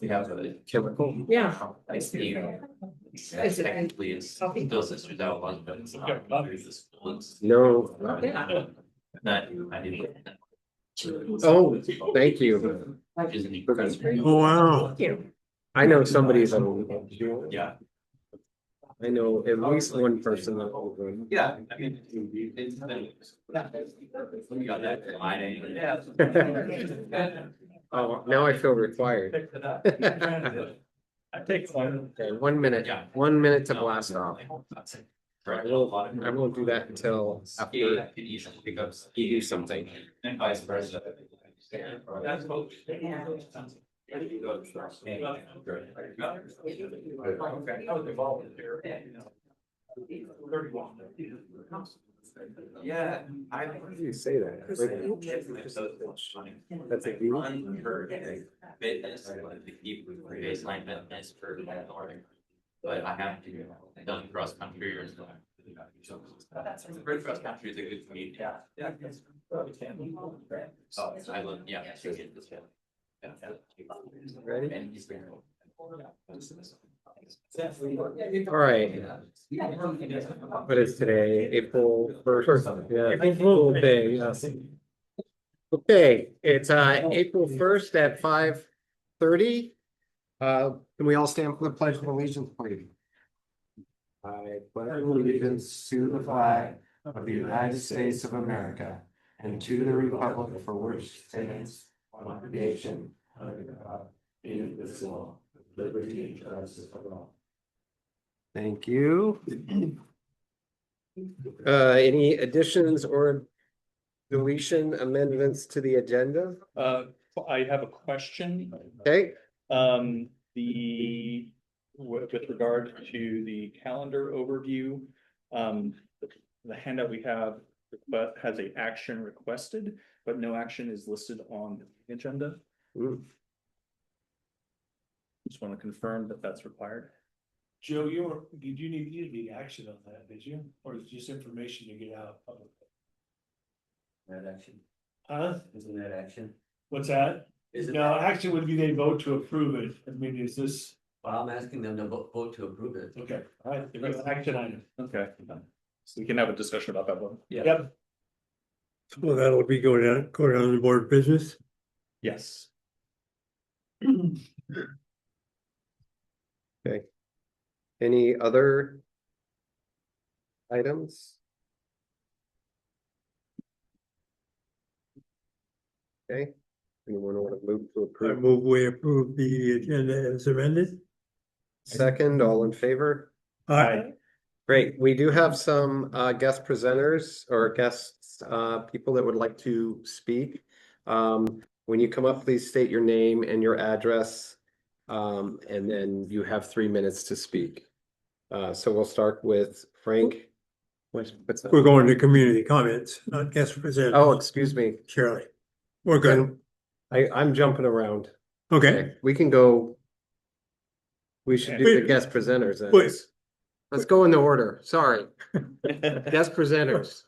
We have a chemical. Yeah. I see. Technically, it's still sisters out one, but it's not. No. Yeah. That I didn't. Oh, thank you. Oh, wow. Thank you. I know somebody's. Yeah. I know at least one person that will go. Yeah, I mean, it's been. We got that line. Oh, now I feel required. I take one. Okay, 1 minute, Yeah. 1 minute to blast off. I I won't do that until after you do something. And vice versa. Yeah, I. Why do you say that? That's a view? Fitness, to keep baseline fitness for Northern. But I have to done cross country or something. Cross country is a good meet. Yeah. Oh, I love, yeah. Ready? All right. What is today? April 1st? Yeah. April Day, yes. Okay, it's April 1st at 5:30. Can we all stand for the Pledge of Allegiance, please? I pledge allegiance to the flag of the United States of America and to the republic for which it stands, one nation, under God, indivisible, with liberty and justice for all. Thank you. Any additions or deletion amendments to the agenda? I have a question. Okay, With regard to the calendar overview, the handout we have but has a action requested, but no action is listed on the agenda. Just want to confirm that that's required. Joe, did you need action on that, did you? Or is it just information to get out publicly? That action, Huh? isn't that action? What's that? Is it? No, action would be they vote to approve it. I mean, is this, Well, I'm asking them to vote to approve it. okay, all right, if it's action item. Okay. So we can have a discussion about that one. Yep, Well, that'll be go down the board of business? Yes. okay. Any other items? Okay, anyone want to move to I approve? move we approve the agenda as amended. Second, all in favor? Aye. Great, we do have some guest presenters or guests, people that would like to speak. When you come up, please state your name and your address. And then you have 3 minutes to speak. So we'll start with Frank. What's that? We're going to community comments, not guest present. Oh, excuse me. Shirley. We're good. I'm jumping around. Okay. We can go. We should do the guest presenters then. Please. Let's go in the order. Sorry. Guest presenters.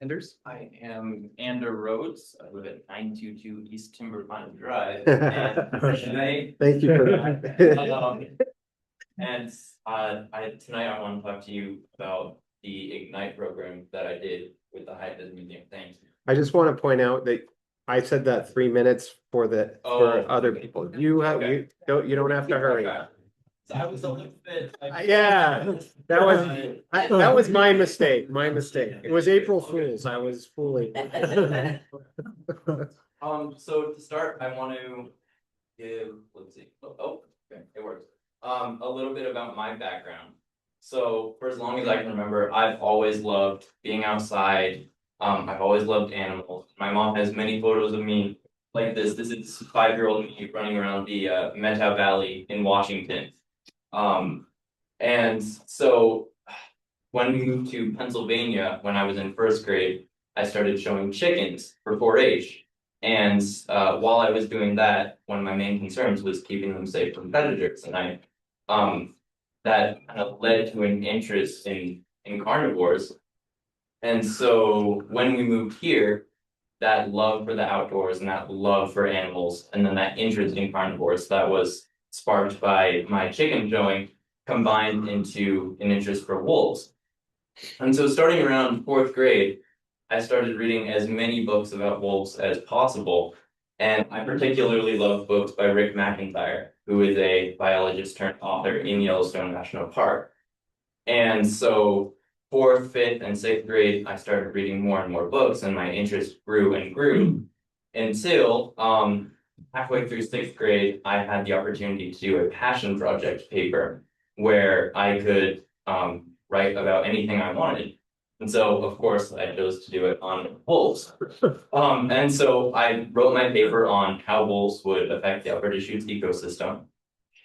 Anders? I am Ander Rhodes. I live at 922 East Timber Pine Drive. And tonight, Thank you for that. tonight I want to talk to you about the Ignite program that I did with the High Vis Museum. Thanks. I just want to point out that I said that 3 minutes for for other people. You have, Okay. you don't have to hurry. Okay. So I was a little bit. Yeah, that was my mistake, It was April Fool's, I was fooling. So to start, I want to give, let's see, okay, it works. A little bit about my background. So for as long as I can remember, I've always loved being outside. I've always loved animals. My mom has many photos of me like this. This is 5-year-old me running around the Meta Valley in Washington. And so when we moved to Pennsylvania, when I was in 1st grade, I started showing chickens for 4-H. And while I was doing that, one of my main concerns was keeping them safe from predators. And that kind of led to an interest in carnivores. And so when we moved here, that love for the outdoors and that love for animals, and then that interest in carnivores that was sparked by my chicken showing combined into an interest for wolves. And so starting around fourth grade, I started reading as many books about wolves as possible. And I particularly love books by Rick McIntyre, who is a biologist turned author in Yellowstone National Park. And so fourth, fifth, and sixth grade, I started reading more and more books, and my interest grew and grew until halfway through sixth grade, I had the opportunity to do a passion project paper where I could write about anything I wanted. And so, of course, I chose to do it on wolves. And so I wrote my paper on how wolves would affect the Upper Deschutes ecosystem.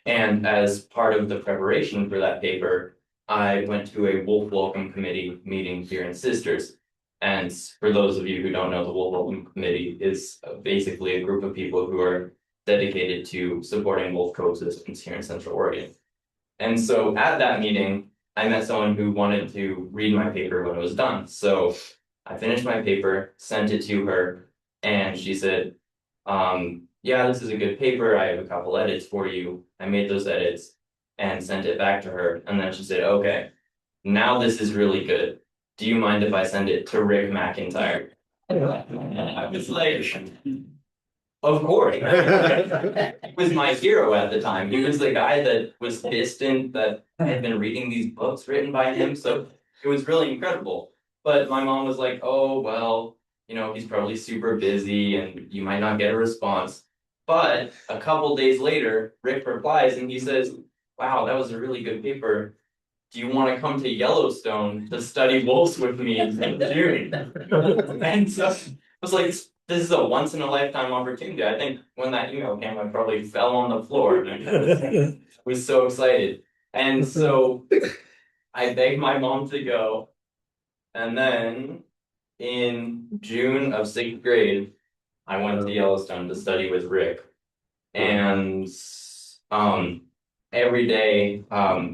And as part of the preparation for that paper, I went to a Wolf Welcome Committee meeting here in Sisters. And for those of you who don't know, the Wolf Welcome Committee is basically a group of people who are dedicated to supporting wolf coexistences here in Central Oregon. And so at that meeting, I met someone who wanted to read my paper when it was done. So I finished my paper, sent it to her, and she said, yeah, this is a good paper. I have a couple edits for you. I made those edits and sent it back to her. And then she said, okay, now this is really good. Do you mind if I send it to Rick McIntyre? I was like, of course. He was my hero at the time. He was the guy that was distant, that had been reading these books written by him. So it was really incredible. But my mom was like, oh, well, you know, he's probably super busy and you might not get a response. But a couple days later, Rick replies and he says, wow, that was a really good paper. Do you want to come to Yellowstone to study wolves with me in June? And so I was like, this is a once in a lifetime opportunity. I think when that email came, I probably fell on the floor. And I was so excited. And so I begged my mom to go. And then in June of sixth grade, I went to Yellowstone to study with Rick. And every day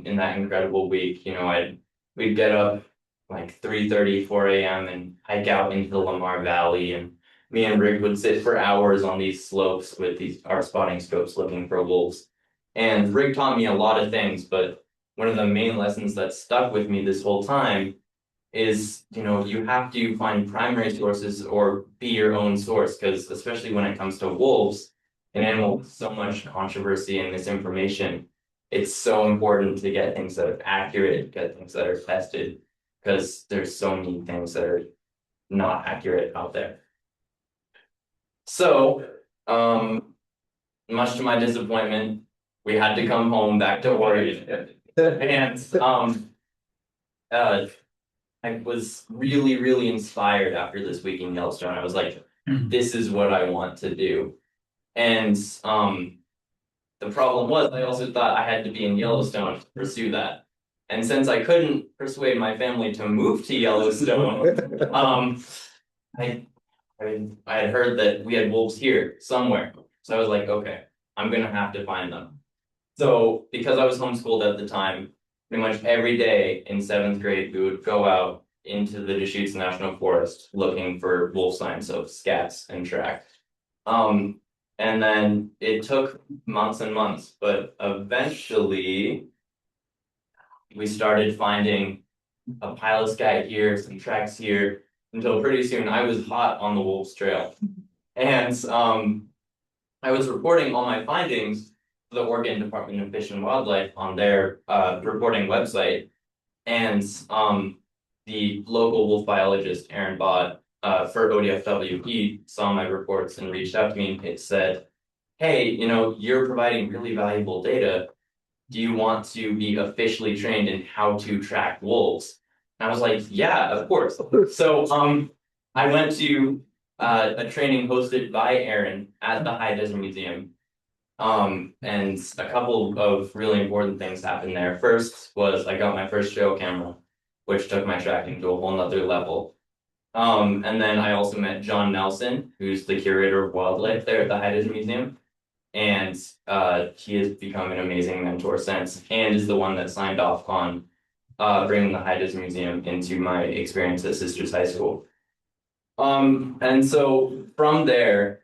in that incredible week, you know, we'd get up like 3:30, 4 a.m. and hike out into the Lamar Valley, and me and Rick would sit for hours on these slopes with our spotting scopes looking for wolves. And Rick taught me a lot of things, but one of the main lessons that stuck with me this whole time is, you know, you have to find primary sources or be your own source, because especially when it comes to wolves, an animal with so much controversy and misinformation, it's so important to get things that are accurate, get things that are tested, because there's so many things that are not accurate out there. So, much to my disappointment, we had to come home back to Oregon. And I was really, really inspired after this week in Yellowstone. I was like, this is what I want to do. And the problem was I also thought I had to be in Yellowstone to pursue that. And since I couldn't persuade my family to move to Yellowstone, I had heard that we had wolves here somewhere. So I was like, okay, I'm gonna have to find them. So because I was homeschooled at the time, pretty much every day in seventh grade, we would go out into the Deschutes National Forest looking for wolf signs, so scats and track. And then it took months and months, but eventually we started finding a pile of scat here, some tracks here, until pretty soon I was hot on the wolf's trail. And I was reporting all my findings to the Oregon Department of Fish and Wildlife on their reporting website. And the local wolf biologist, Aaron Bott, for ODFW, he saw my reports and reached out to me and it said, hey, you know, you're providing really valuable data. Do you want to be officially trained in how to track wolves? And I was like, yeah, of course. So I went to a training hosted by Aaron at the High Desert Museum. And a couple of really important things happened there. First was I got my first trail camera, which took my tracking to a whole nother level. And then I also met John Nelson, who's the curator of wildlife there at the High Desert Museum. And he has become an amazing mentor since, and is the one that signed off on bringing the Hydras Museum into my experience at Sisters High School. And so from there,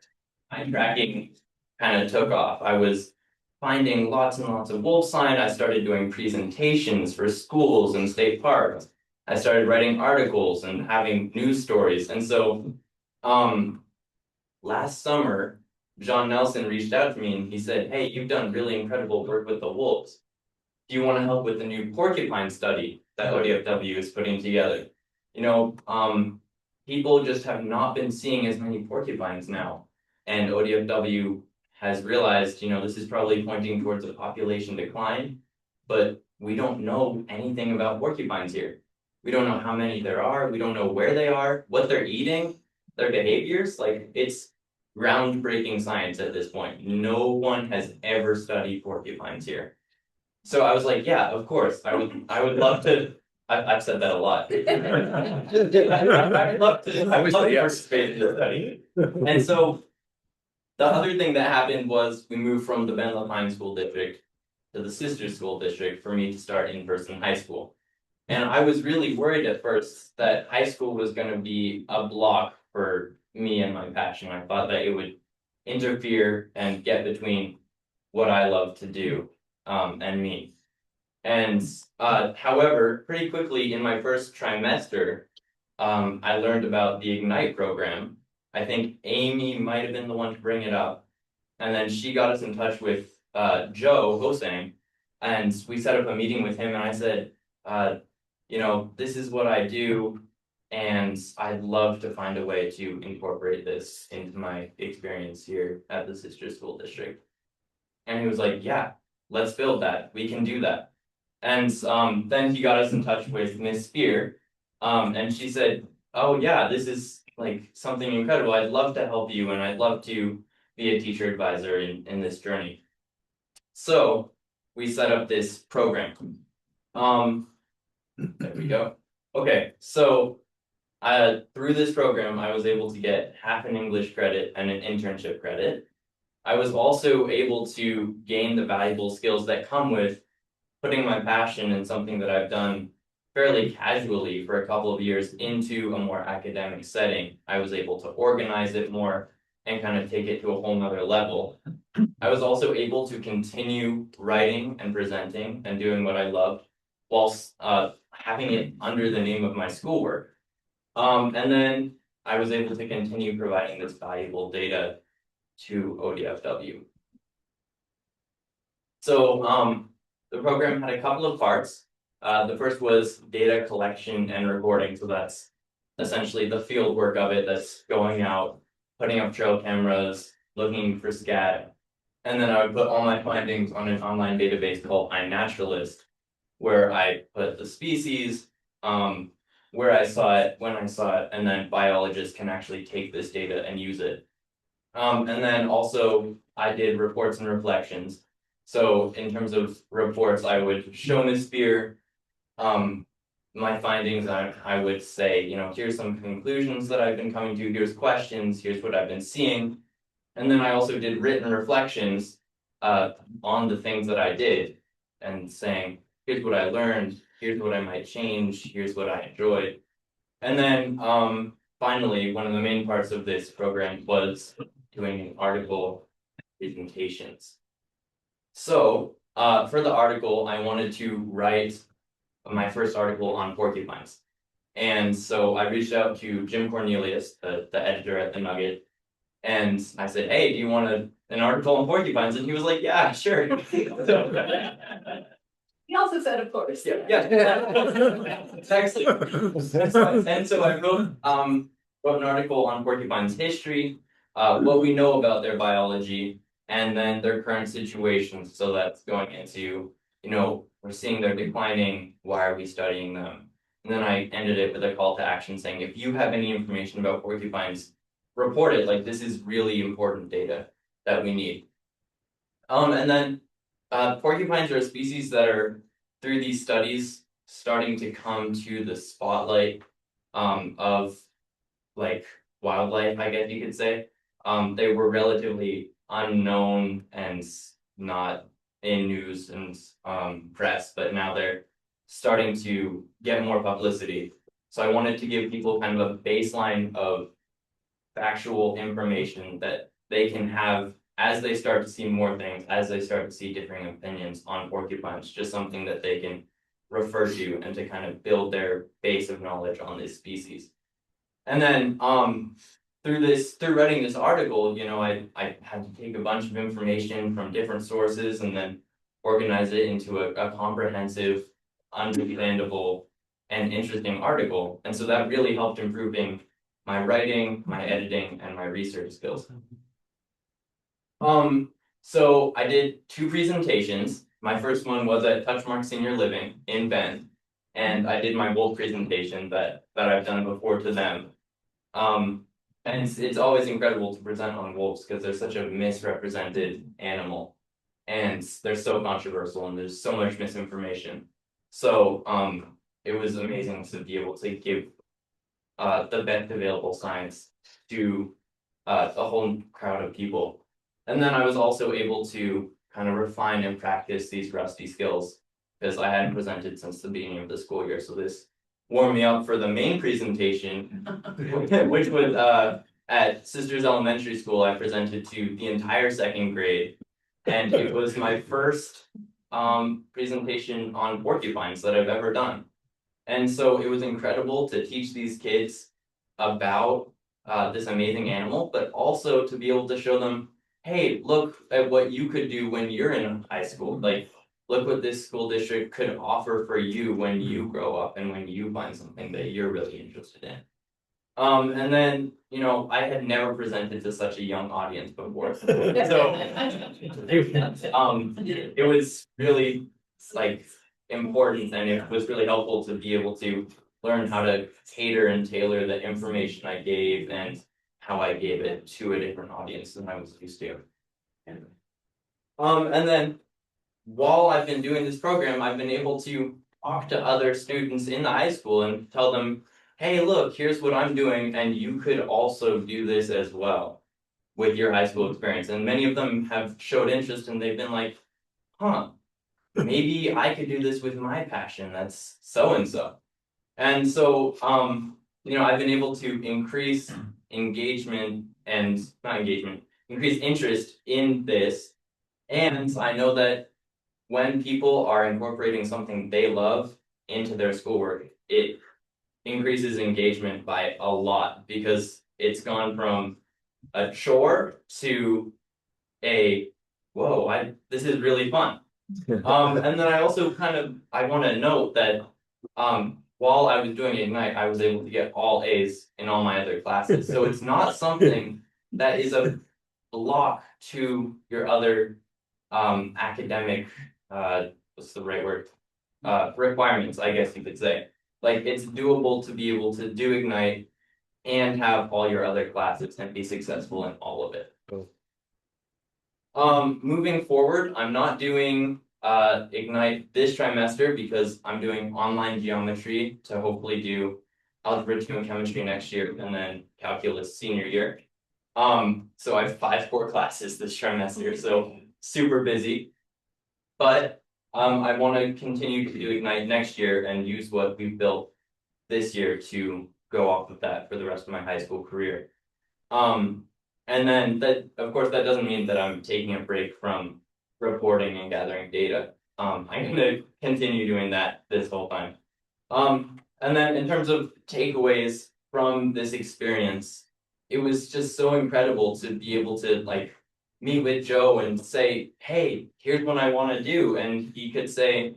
my tracking kind of took off. I was finding lots and lots of wolf sign. I started doing presentations for schools and state parks. I started writing articles and having news stories. And so last summer, John Nelson reached out to me and he said, "Hey, you've done really incredible work with the wolves. Do you want to help with the new porcupine study that ODFW is putting together?" You know, people just have not been seeing as many porcupines now. And ODFW has realized, you know, this is probably pointing towards a population decline, but we don't know anything about porcupines here. We don't know how many there are. We don't know where they are, what they're eating, their behaviors. Like, it's groundbreaking science at this point. No one has ever studied porcupines here. So I was like, yeah, of course, I would love to. I've said that a lot. I'd love to participate in the study. And so the other thing that happened was we moved from the Ben Lehine School District to the Sister School District for me to start in-person high school. And I was really worried at first that high school was going to be a block for me and my passion. I thought that it would interfere and get between what I love to do and me. And however, pretty quickly in my first trimester, I learned about the Ignite program. I think Amy might have been the one to bring it up. And then she got us in touch with Joe Hosang, and we set up a meeting with him. And I said, you know, this is what I do, and I'd love to find a way to incorporate this into my experience here at the Sister School District. And he was like, yeah, let's build that. We can do that. And then he got us in touch with Miss Spear, and she said, "Oh yeah, this is like something incredible. I'd love to help you, and I'd love to be a teacher advisor in this journey." So we set up this program. There we go. Okay, so through this program, I was able to get half an English credit and an internship credit. I was also able to gain the valuable skills that come with putting my passion in something that I've done fairly casually for a couple of years into a more academic setting. I was able to organize it more and kind of take it to a whole nother level. I was also able to continue writing and presenting and doing what I loved whilst having it under the name of my schoolwork. And then I was able to continue providing this valuable data to ODFW. So the program had a couple of parts. The first was data collection and recording. So that's essentially the field work of it. That's going out, putting up trail cameras, looking for scat. And then I would put all my findings on an online database called iNaturalist, where I put the species, where I saw it, when I saw it, and then biologists can actually take this data and use it. And then also I did reports and reflections. So in terms of reports, I would show Ms. Spear my findings. I would say, you know, here's some conclusions that I've been coming to, here's questions, here's what I've been seeing. And then I also did written reflections on the things that I did and saying, here's what I learned, here's what I might change, here's what I enjoyed. And then finally, one of the main parts of this program was doing an article presentations. So for the article, I wanted to write my first article on porcupines. And so I reached out to Jim Cornelius, the editor at the Nugget, and I said, "Hey, do you want an article on porcupines?" And he was like, "Yeah, sure." He also said, of course. Yeah. Exactly. And so I wrote an article on porcupines' history, what we know about their biology, and then their current situation. So that's going into, you know, we're seeing they're declining, why are we studying them? And then I ended it with a call to action saying, if you have any information about porcupines, report it. Like, this is really important data that we need. And then porcupines are a species that are, through these studies, starting to come to the spotlight of like wildlife, I guess you could say. They were relatively unknown and not in news and press, but now they're starting to get more publicity. So I wanted to give people kind of a baseline of factual information that they can have as they start to see more things, as they start to see differing opinions on porcupines, just something that they can refer to and to kind of build their base of knowledge on this species. And then through writing this article, you know, I had to take a bunch of information from different sources and then organize it into a comprehensive, understandable, and interesting article. And so that really helped improving my writing, my editing, and my research skills. So I did 2 presentations. My first one was at Touchmark Senior Living in Bend, and I did my wolf presentation that I've done before to them. And it's always incredible to present on wolves because they're such a misrepresented animal, and they're so controversial, and there's so much misinformation. So it was amazing to be able to give the best available science to a whole crowd of people. And then I was also able to kind of refine and practice these rusty skills because I hadn't presented since the beginning of the school year. So this warmed me up for the main presentation, which was at Sisters Elementary School. I presented to the entire 2nd grade, and it was my first presentation on porcupines that I've ever done. And so it was incredible to teach these kids about this amazing animal, but also to be able to show them, hey, look at what you could do when you're in high school. Like, look what this school district could offer for you when you grow up and when you find something that you're really interested in. And then, you know, I had never presented to such a young audience before. So it was really like important, and it was really helpful to be able to learn how to cater and tailor the information I gave and how I gave it to a different audience than I was used to. And then while I've been doing this program, I've been able to talk to other students in the high school and tell them, hey, look, here's what I'm doing, and you could also do this as well with your high school experience. And many of them have showed interest, and they've been like, huh, maybe I could do this with my passion, that's so-and-so. And so, you know, I've been able to increase engagement and not engagement, increase interest in this. And I know that when people are incorporating something they love into their schoolwork, it increases engagement by a lot because it's gone from a chore to a, whoa, this is really fun. And then I also I want to note that while I was doing Ignite, I was able to get all A's in all my other classes. So it's not something that is a block to your other academic, what's the right word? Requirements, I guess you could say. Like, it's doable to be able to do Ignite and have all your other classes and be successful in all of it. Moving forward, I'm not doing Ignite this trimester because I'm doing online geometry to hopefully do algebra 2 and chemistry next year, and then calculus senior year. So I have 5 core classes this trimester, so super busy. But I want to continue to do Ignite next year and use what we've built this year to go off of that for the rest of my high school career. And then that, of course, that doesn't mean that I'm taking a break from reporting and gathering data. I'm going to continue doing that this whole time. And then in terms of takeaways from this experience, it was just so incredible to be able to like meet with Joe and say, hey, here's what I want to do. And he could say,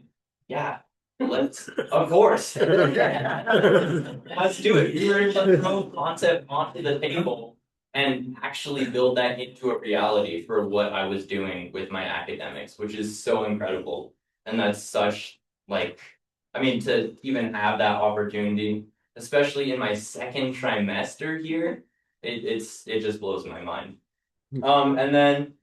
yeah, let's, of course. Let's do it. We were able to throw concept onto the table and actually build that into a reality for what I was doing with my academics, which is so incredible. And that's such like, I mean, to even have that opportunity, especially in my 2nd trimester here, it just blows my mind. And then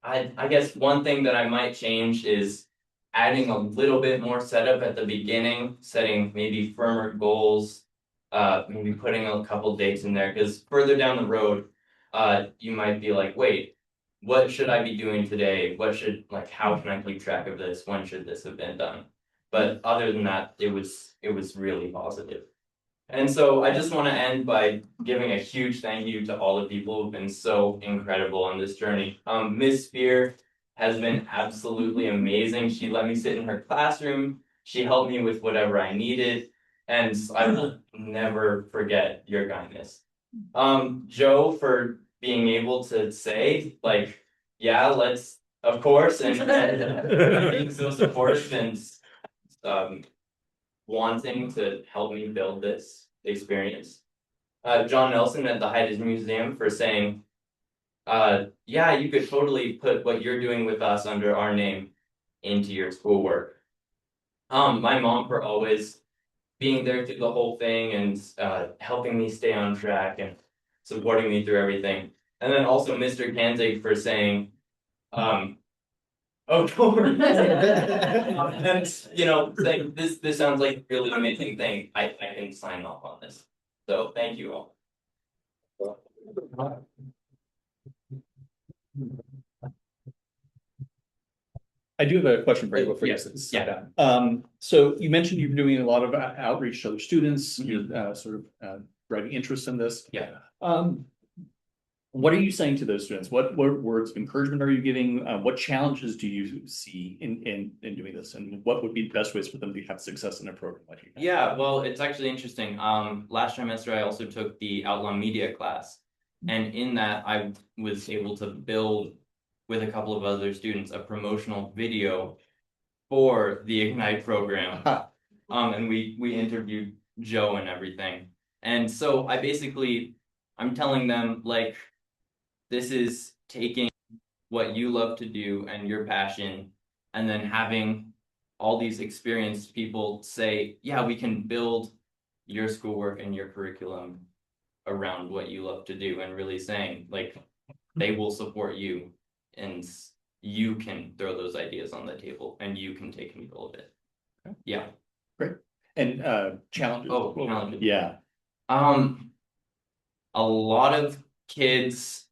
I guess one thing that I might change is adding a little bit more setup at the beginning, setting maybe firmer goals, maybe putting a couple dates in there, because further down the road, you might be like, wait, what should I be doing today? How can I keep track of this? When should this have been done? But other than that, it was really positive. And so I just want to end by giving a huge thank you to all the people who've been so incredible on this journey. Miss Spear has been absolutely amazing. She let me sit in her classroom. She helped me with whatever I needed. And I will never forget your kindness. Joe, for being able to say, like, yeah, let's, of course, and being so supportive and wanting to help me build this experience. John Nelson at the Heides Museum for saying, yeah, you could totally put what you're doing with us under our name into your schoolwork. My mom for always being there through the whole thing and helping me stay on track and supporting me through everything. And then also Mr. Kanzig for saying, oh, don't worry. And you know, saying this sounds like a really amazing thing. I can sign off on this. So thank you all. I do have a question for you before you sit down. So you mentioned you've been doing a lot of outreach to other students, you're sort of driving interest in this. Yeah. What are you saying to those students? What words of encouragement are you giving? What challenges do you see in doing this? And what would be the best ways for them to have success in a program like you? Yeah, well, it's actually interesting. Last trimester I also took the Outlaw Media class. And in that I was able to build with a couple of other students a promotional video for the Ignite program. And we interviewed Joe and everything. And so I'm telling them, like, this is taking what you love to do and your passion, and then having all these experienced people say, yeah, we can build your schoolwork and your curriculum around what you love to do, and really saying, like, they will support you and you can throw those ideas on the table and you can take control of it. Okay. Yeah. Great. And challenges. Oh, challenges. Yeah. A lot of kids,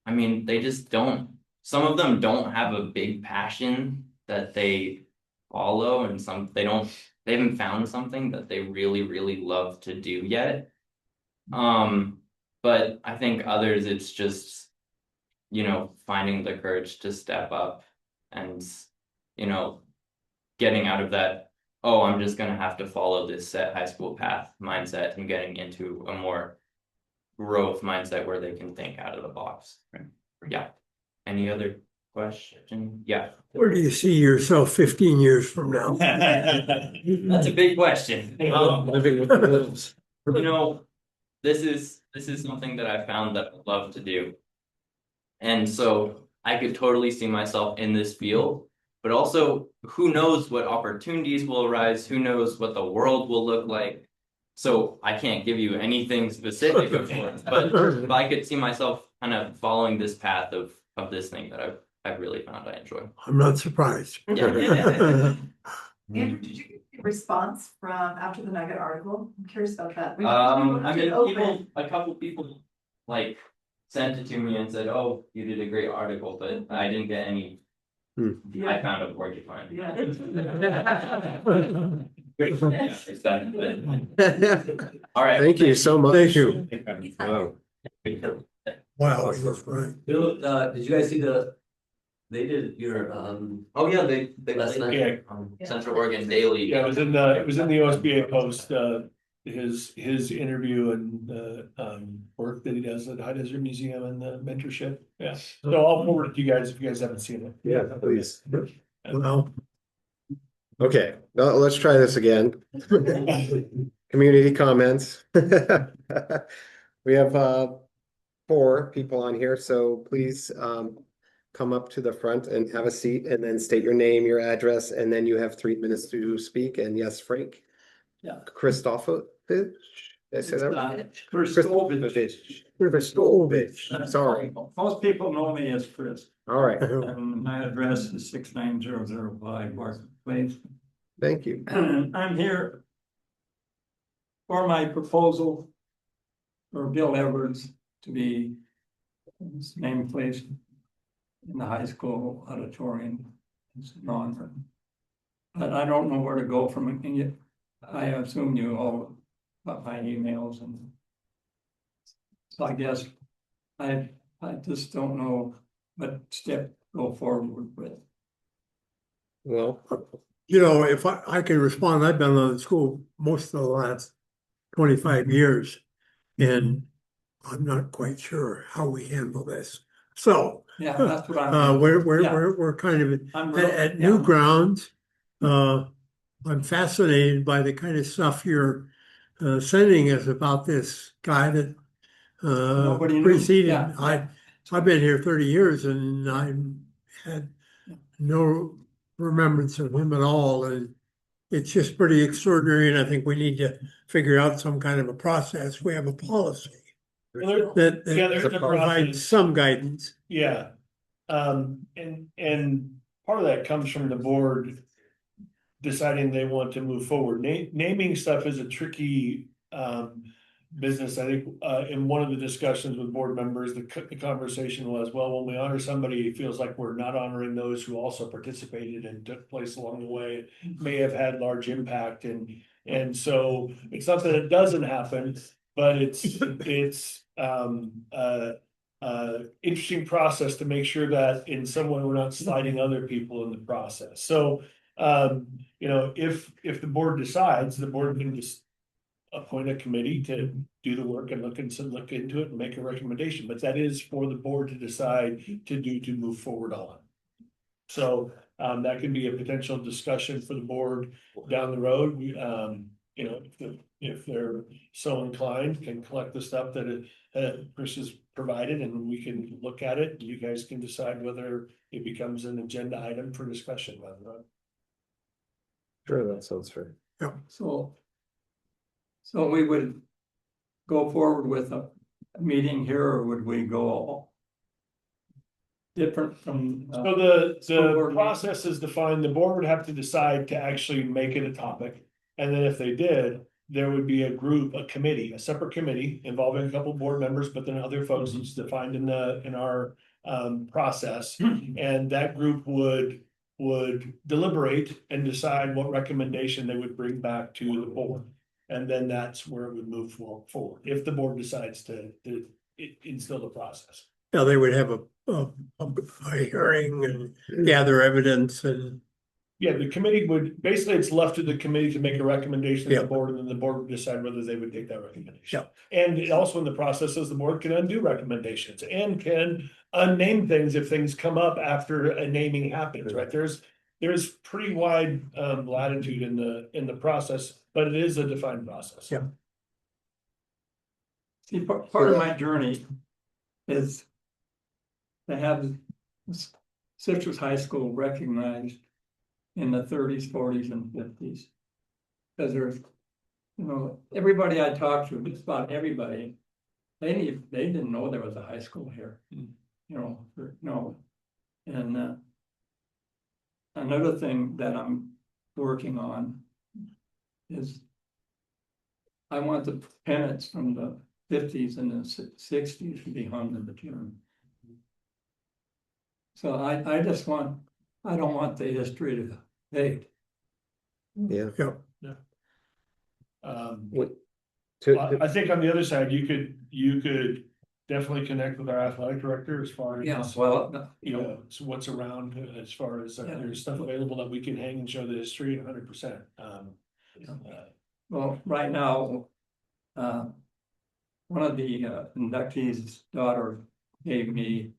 I mean, they just don't, some of them don't have a big passion that they follow, and they haven't found something that they really, really love to do yet. But I think others, it's just, you know, finding the courage to step up and, you know, getting out of that, oh, I'm just gonna have to follow this set high school path mindset, and getting into a more growth mindset where they can think out of the box. Right. Yeah. Any other question? Yeah. Where do you see yourself 15 years from now? That's a big question. Living with the wolves. You know, this is something that I found that I love to do. And so I could totally see myself in this field, but also who knows what opportunities will arise, who knows what the world will look like. So I can't give you anything specific, of course, but I could see myself kind of following this path of this thing that I've really found I enjoy. I'm not surprised. Yeah. Andrew, did you get a response from after the Nugget article? I'm curious about that. I mean, a couple people like sent it to me and said, "Oh, you did a great article," but I didn't get any. I found a porcupine. Yeah. All right. Thank you so much. Thank you. Wow. Wow, you're right. Bill, did you guys see they did your, Oh yeah, they Last night. Yeah. Central Oregon Daily. Yeah, it was in the OSBA Post, his interview and work that he does at High Desert Museum and the mentorship. Yeah, so I'll forward it to you guys if you guys haven't seen it. Yeah, please. Well, Okay, now let's try this again. Community comments. We have 4 people on here, so please come up to the front and have a seat, and then state your name, your address, and then you have 3 minutes to speak. And yes, Frank? Yeah. Christophovich? Did I say that right? Christovich. Christovich, sorry. Most people know me as Chris. All right, My address is 69005 Market Place. thank you. I'm here for my proposal for Bill Edwards to be his nameplate in the high school auditorium. It's non. but I don't know where to go from it. And yet, I assume you all got my emails and. So I guess I just don't know what step to go forward with. Well, You know, if I can respond, I've been on the school most of the last 25 years. And I'm not quite sure how we handle this. So, Yeah, that's what I'm. Yeah. we're kind of I'm at yeah. new grounds. I'm fascinated by the kind of stuff you're sending us about this guy that Nobody knew. preceded. Yeah. I've been here 30 years and I had no remembrance of him at all. And it's just pretty extraordinary. And I think we need to figure out some kind of a process. We have a policy that Yeah, there's a provides process. some guidance. Yeah. And part of that comes from the board deciding they want to move forward. Naming stuff is a tricky business. I think in one of the discussions with board members, the conversation was, well, when we honor somebody, it feels like we're not honoring those who also participated and took place along the way, may have had large impact. And so it's not that it doesn't happen, but it's interesting process to make sure that in some way we're not sliding other people in the process. So you know, if the board decides, the board can just appoint a committee to do the work and look into it and make a recommendation, but that is for the board to decide to move forward on. So that can be a potential discussion for the board down the road. You know, if they're so inclined, can collect the stuff that Chris has provided and we can look at it. You guys can decide whether it becomes an agenda item for discussion. sure, that sounds fair. So we would go forward with a meeting here, or would we go different from? So school the board process is defined, the board would have to decide to actually make it a topic. And then if they did, there would be a committee, a separate committee involving a couple board members, but then other folks it's defined in our process. And that group would deliberate and decide what recommendation they would bring back to the board. And then that's where it would move forward, if the board decides to instill the process. Yeah, they would have a hearing and gather evidence and. Yeah, the committee would, basically, it's left to the committee to make a recommendation to Yeah. the board, and then the board would decide whether they would take that recommendation. Yeah. And also in the process is the board can undo recommendations and can unname things if things come up after a naming happens, right? There's pretty wide latitude in the process, but it is a defined process. Yeah. See, part of my journey is to have Citrus High School recognized in the 30s, 40s, and 50s. Because there's, you know, everybody I talked to, just about everybody, they didn't know there was a high school here. You know, no. And another thing that I'm working on is I want the pennants from the 50s and the 60s to be hung in the gym. So I just want, I don't want the history to fade. Yeah. Yeah. I think on the other side, you could definitely connect with our athletic director as far as. Yeah, well, You know, so what's around as far as there's stuff available that we can hang and show the history 100%. well, right now, one of the inductees' daughter gave me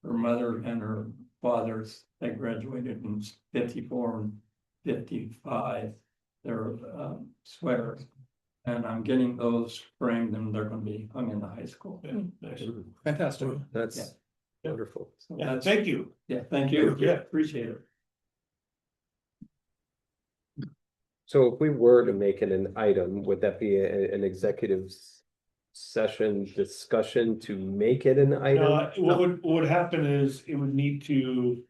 her mother and her father's, they graduated in 54 and 55, their sweaters. And I'm getting those framed and they're gonna be hung in the high school. Yeah, nice. Fantastic. That's Yeah. wonderful. So Yeah, that's- thank you. Yeah, thank you. Yeah. Appreciate it. So if we were to make it an item, would that be an executive session discussion to make it an item? What would happen is it would need to,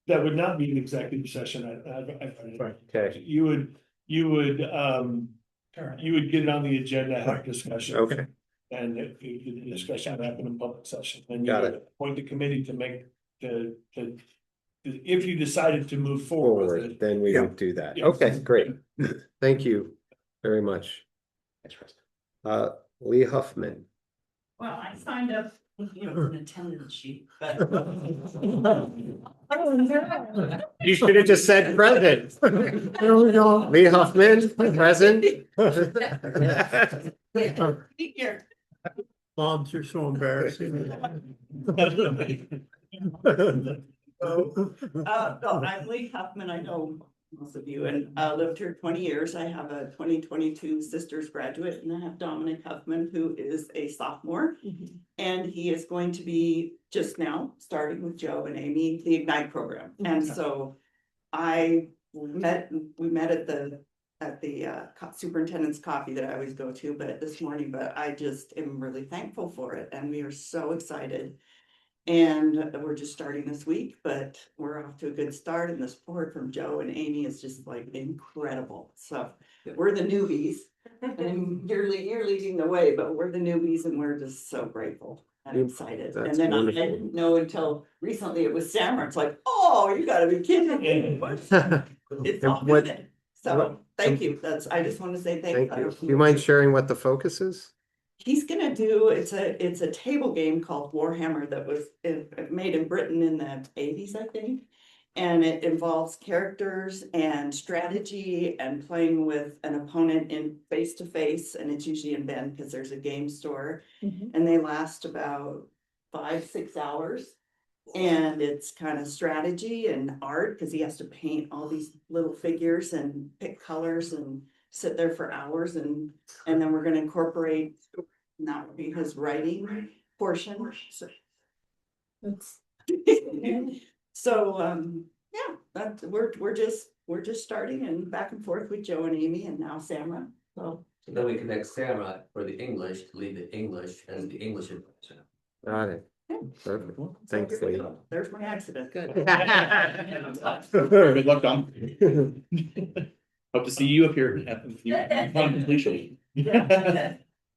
that would not be an executive session. Okay, You would get it on the agenda, have a discussion. okay, And the discussion would happen in public session. Then you Got would it. appoint the committee to make to if you decided to move forward with Forward, it. then we Yeah. would do that. Yeah. Okay, great. Thank you very much. Lee Huffman. Well, I signed up, an attendance sheet, but. You should have just said present. There we go. Lee Huffman, present. Here. Moms are so embarrassing. No, I'm Lee Huffman. I know most of you and lived here 20 years. I have a 2022 sisters graduate and I have Dominic Huffman, who is a sophomore. And he is going to be just now starting with Joe and Amy, the Ignite program. And so we met at the superintendent's coffee that I always go to, but this morning, but I just am really thankful for it. And we are so excited. And we're just starting this week, but we're off to a good start and the support from Joe and Amy is just like incredible. So we're the newbies and you're leading the way, but we're the newbies and we're just so grateful and excited. That's And then I wonderful. didn't know until recently it was Samara. It's like, oh, you gotta be kidding me. It's all What- good. So thank you. I just want to say Thank thank you. you. Do you mind sharing what the focus is? He's gonna do, it's a table game called Warhammer that was made in Britain in the 80s, I think. And it involves characters and strategy and playing with an opponent in face to face, and it's usually in Bend because there's a game store. And they last about 5-6 hours. And it's kind of strategy and art because he has to paint all these little figures and pick colors and sit there for hours and then we're gonna incorporate, and that would be his writing portion. So yeah, that we're just starting and back and forth with Joe and Amy and now Samara. So So then we connect Sarah for the English to lead the English as the English advisor. Got it. Perfect. Thanks, Lee. there's my accident. Good. Good luck, Dom. Hope to see you up here at the completion.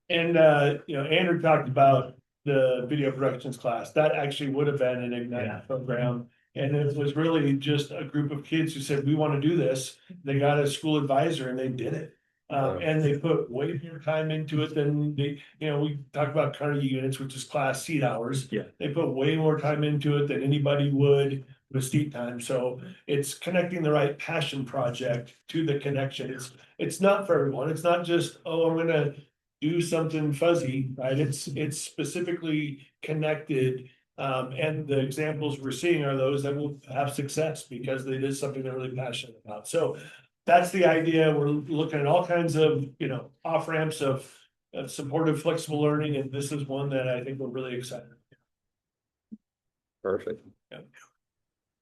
And, Andrew talked about the video productions class. That actually would have been an Ignite program. And it was really just a group of kids who said, we want to do this. They got a school advisor and they did it. And they put way more time into it than we talk about Carnegie units, which is class seat hours. Yeah. They put way more time into it than anybody would with seat time. So it's connecting the right passion project to the connection. It's not for everyone. It's not just, oh, I'm gonna do something fuzzy, right? It's specifically connected. And the examples we're seeing are those that will have success because they did something they're really passionate about. So that's the idea. We're looking at all kinds of, off ramps of supportive, flexible learning. And this is one that I think we're really excited. Perfect. Yeah.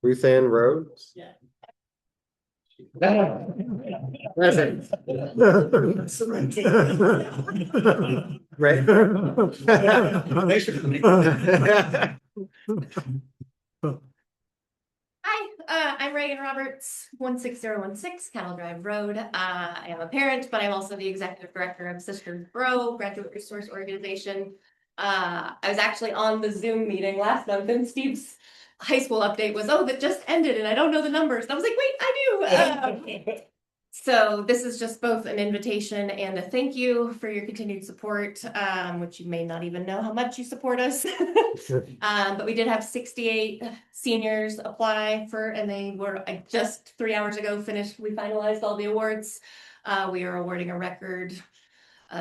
Ruth Ann Rhodes? Yeah. Present. Right. Thanks for coming. Hi, I'm Reagan Roberts, 16016 Cattle Drive Road. I am a parent, but I'm also the executive director of Sisters Grow Graduate Resource Organization. I was actually on the Zoom meeting last month and Steve's high school update was, oh, that just ended and I don't know the numbers. And I was like, wait, I do. So this is just both an invitation and a thank you for your continued support, which you may not even know how much you support us. But we did have 68 seniors apply for, and they were, I just 3 hours ago we finalized all the awards. We are awarding a record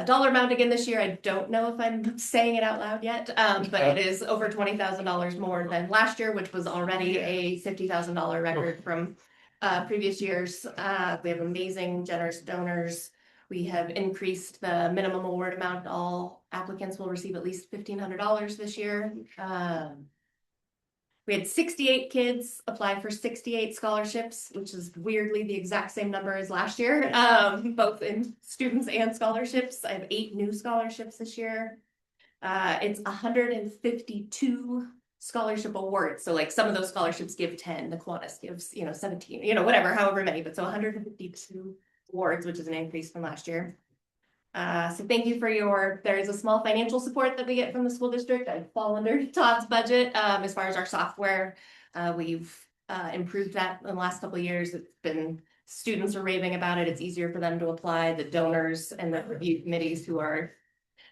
dollar amount again this year. I don't know if I'm saying it out loud yet, but it is over $20,000 more than last year, which was already a $50,000 record from previous years. We have amazing, generous donors. We have increased the minimum award amount. All applicants will receive at least $1,500 this year. We had 68 kids apply for 68 scholarships, which is weirdly the exact same number as last year, both in students and scholarships. I have 8 new scholarships this year. It's 152 scholarship awards. So like some of those scholarships give 10, the Kiwanis gives, 17, whatever, however many, but so 152 awards, which is an increase from last year. So thank you for there is a small financial support that we get from the school district. I fall under Todd's budget, as far as our software. We've improved that in the last couple of years. It's been, students are raving about it. It's easier for them to apply. The donors and the review committees who are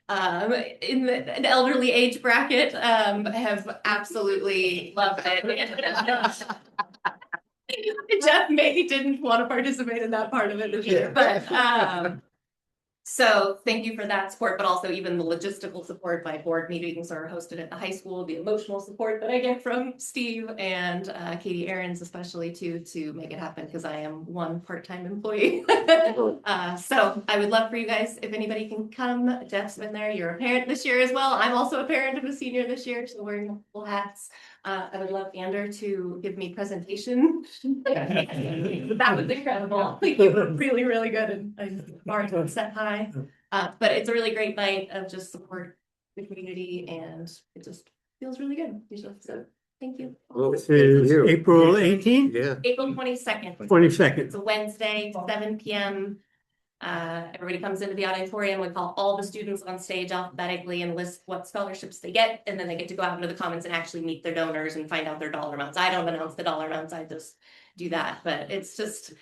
in the elderly age bracket, have absolutely loved it. Jeff maybe didn't want to participate in that part of it this year, but, so thank you for that support, but also even the logistical support. My board meetings are hosted at the high school, the emotional support that I get from Steve and Katie Aarons especially to make it happen, because I am one part-time employee. So I would love for you guys, if anybody can come. Jeff's been there, you're a parent this year as well. I'm also a parent of a senior this year, so wearing multiple hats. I would love Ander to give me presentation. That was incredible. You were really, really good, and bar set high. But it's a really great night of just support the community, and it just feels really good. So thank you. Well, This is April 18th, yeah. April 22nd. 22nd. It's a Wednesday, 7 p.m. Everybody comes into the auditorium. We call all the students on stage alphabetically and list what scholarships they get, and then they get to go out into the commons and actually meet their donors and find out their dollar amounts. I don't announce the dollar amounts, I just do that, but it's just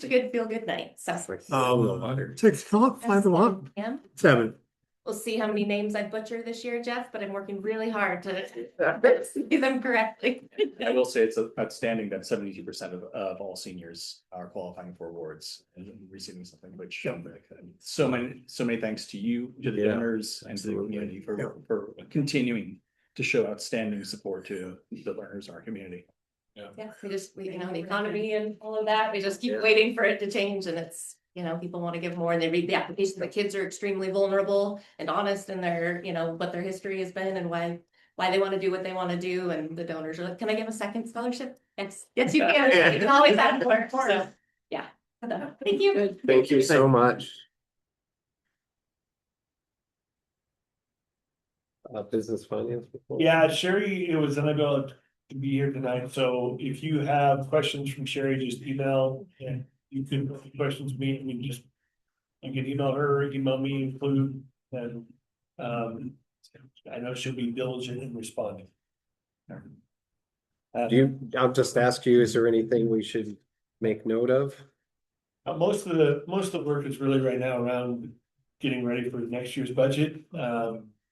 a good feel good night. So 6 o'clock, 5 o'clock, yeah. 7. We'll see how many names I butcher this year, Jeff, but I'm working really hard to say them correctly. I will say it's outstanding that 72% of all seniors are qualifying for awards and receiving something, which so many thanks to you, to the donors, and to the community for continuing to show outstanding support to the learners in our community. Yeah, we you know, the economy and all of that, we just keep waiting for it to change, and it's, you know, people want to give more and they read the application. The kids are extremely vulnerable and honest in their, you know, what their history has been and why they want to do what they want to do. And the donors are like, can I give a second scholarship? Yes, you can. You can always ask for it. So yeah. Thank you. Thank you so much. Business finance report? Yeah, Sherry, it was unable to be here tonight, so if you have questions from Sherry, just email, and you can questions me, and you can email her, email me, include, and I know she'll be diligent in responding. I'll just ask you, is there anything we should make note of? Most of the work is really right now around getting ready for next year's budget.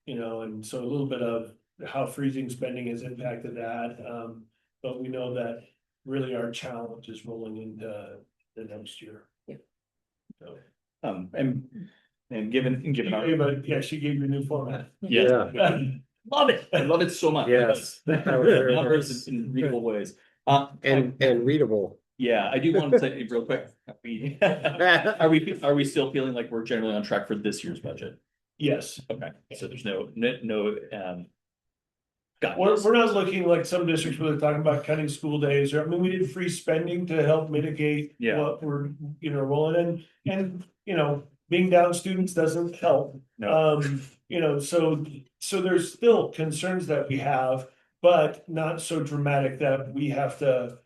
You know, and so a little bit of how freezing spending has impacted that. But we know that really our challenge is rolling into the next year. Yeah. So, and given our, yeah, she gave you a new format. yeah. Love it. I love it so much. Yes. Numbers in readable ways. And readable. Yeah, I do want to say real quick. Are we still feeling like we're generally on track for this year's budget? Yes. Okay, so there's no. We're not looking like some districts where they're talking about cutting school days, or I mean, we did free spending to help mitigate what we're, you know, rolling in. And, you know, being down students doesn't help. No. You know, so there's still concerns that we have, but not so dramatic that we have to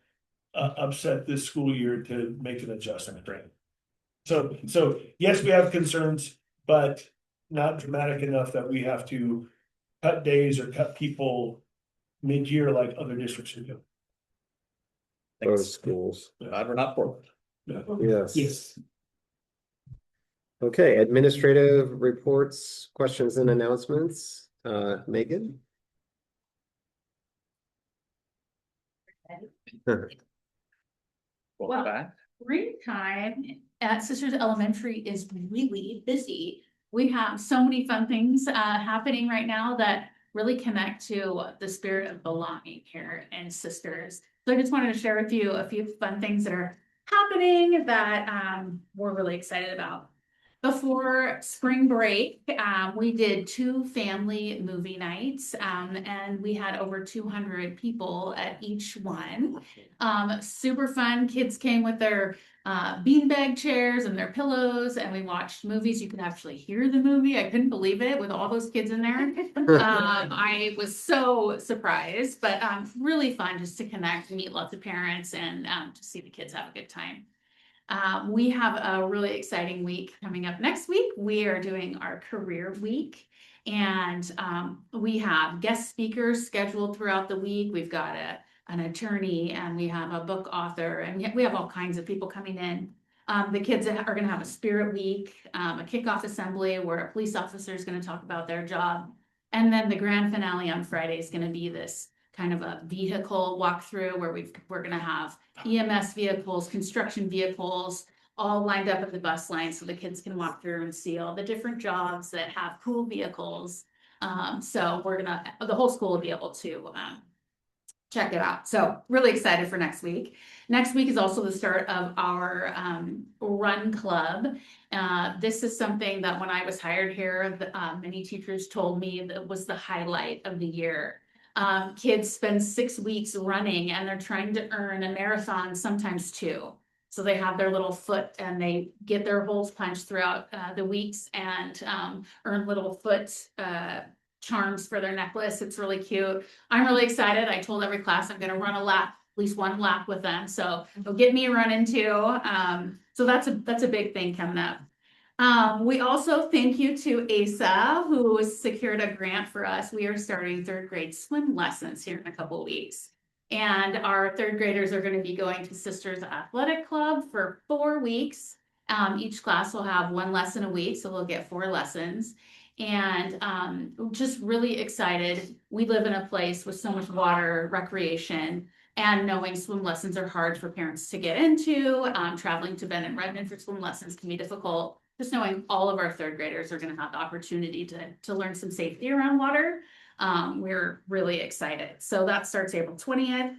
upset this school year to make an adjustment. Right. So yes, we have concerns, but not dramatic enough that we have to cut days or cut people mid-year like other districts are doing. Those schools. Glad we're not for Yes. Yes. Okay, administrative reports, questions and announcements. Megan? Welcome back. Springtime at Sisters Elementary is really busy. We have so many fun things happening right now that really connect to the spirit of belonging here in Sisters. So I just wanted to share with you a few fun things that are happening that we're really excited about. Before spring break, we did 2 family movie nights, and we had over 200 people at each one. Super fun. Kids came with their beanbag chairs and their pillows, and we watched movies. You could actually hear the movie. I couldn't believe it with all those kids in there. I was so surprised, but really fun just to connect, meet lots of parents, and to see the kids have a good time. We have a really exciting week coming up next week. We are doing our career week, and we have guest speakers scheduled throughout the week. We've got a an attorney, and we have a book author, and we have all kinds of people coming in. The kids are gonna have a spirit week, a kickoff assembly where a police officer is gonna talk about their job. And then the grand finale on Friday is gonna be this kind of a vehicle walkthrough where we're gonna have EMS vehicles, construction vehicles, all lined up at the bus line so the kids can walk through and see all the different jobs that have cool vehicles. So the whole school will be able to check it out. So really excited for next week. Next week is also the start of our run club. This is something that when I was hired here, many teachers told me that was the highlight of the year. Kids spend 6 weeks running and they're trying to earn a marathon, sometimes 2. So they have their little foot and they get their holes punched throughout the weeks and earn little foot charms for their necklace. It's really cute. I'm really excited. I told every class I'm gonna run a lap, at least 1 lap with them. So they'll get me running too. So that's a big thing coming up. We also thank you to ASA, who has secured a grant for us. We are starting 3rd grade swim lessons here in a couple of weeks. And our 3rd graders are going to be going to Sisters Athletic Club for 4 weeks. Each class will have 1 lesson a week, so they'll get 4 lessons. And just really excited. We live in a place with so much water, recreation, and knowing swim lessons are hard for parents to get into. Traveling to Bend and Redmond for swim lessons can be difficult. Just knowing all of our 3rd graders are going to have the opportunity to learn some safety around water. We're really excited. So that starts April 20th.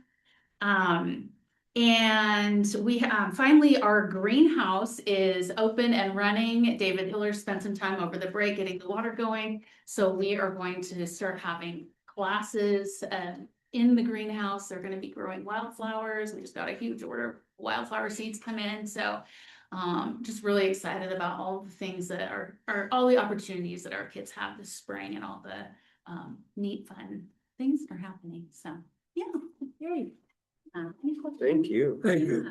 And we finally, our greenhouse is open and running. David Hiller spent some time over the break getting the water going. So we are going to start having classes in the greenhouse. They're going to be growing wildflowers. We just got a huge order of wildflower seeds come in. So just really excited about all the things that are all the opportunities that our kids have this spring and all the neat, fun things are happening. So yeah, yay. Any questions? Thank you. Thank you.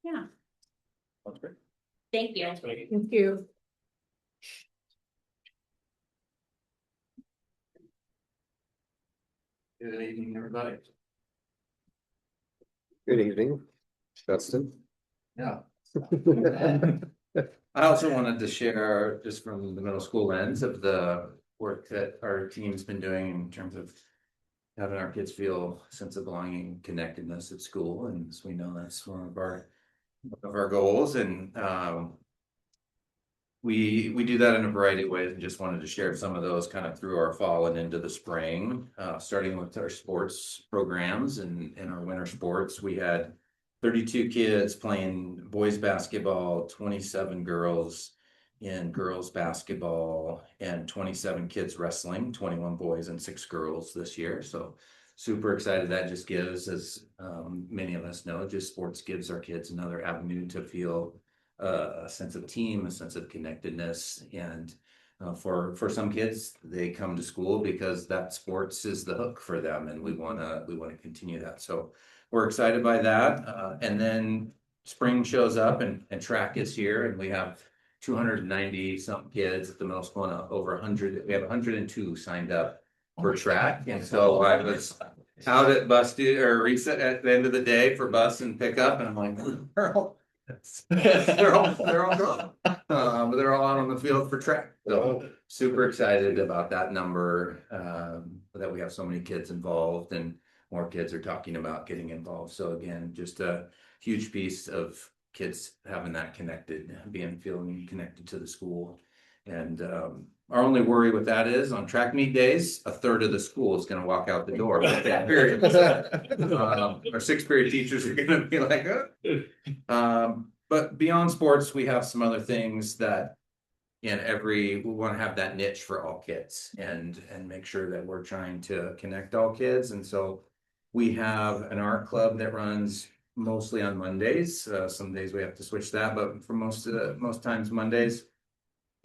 Yeah. That's great. Thank you. Thank you. Good evening, everybody. Good evening, Justin. Yeah. I also wanted to share just from the middle school lens of the work that our team's been doing in terms of having our kids feel a sense of belonging, connectedness at school, and as we know, that's one of our goals, and we do that in a variety of ways, and just wanted to share some of those kind of through our fall and into the spring, starting with our sports programs and our winter sports. We had 32 kids playing boys basketball, 27 girls in girls basketball, and 27 kids wrestling, 21 boys and 6 girls this year. So super excited. That just gives, as many of us know, just sports gives our kids another avenue to feel a sense of team, a sense of connectedness. And for some kids, they come to school because that sports is the hook for them, and we want to continue that. So we're excited by that. And then spring shows up and track is here, and we have 290 some kids at the middle school, and over 100. We have 102 signed up for track. And so I was out at bus or reset at the end of the day for bus and pickup, and I'm like, they're all gone. But they're all out on the field for track. So super excited about that number, that we have so many kids involved, and more kids are talking about getting involved. So again, just a huge piece of kids having that feeling connected to the school. And our only worry with that is on track meet days, a third of the school is going to walk out the door with that period. Our 6th period teachers are going to be like, but beyond sports, we have some other things that we want to have that niche for all kids and make sure that we're trying to connect all kids. And so we have an art club that runs mostly on Mondays. Some days we have to switch that, but for most times Mondays,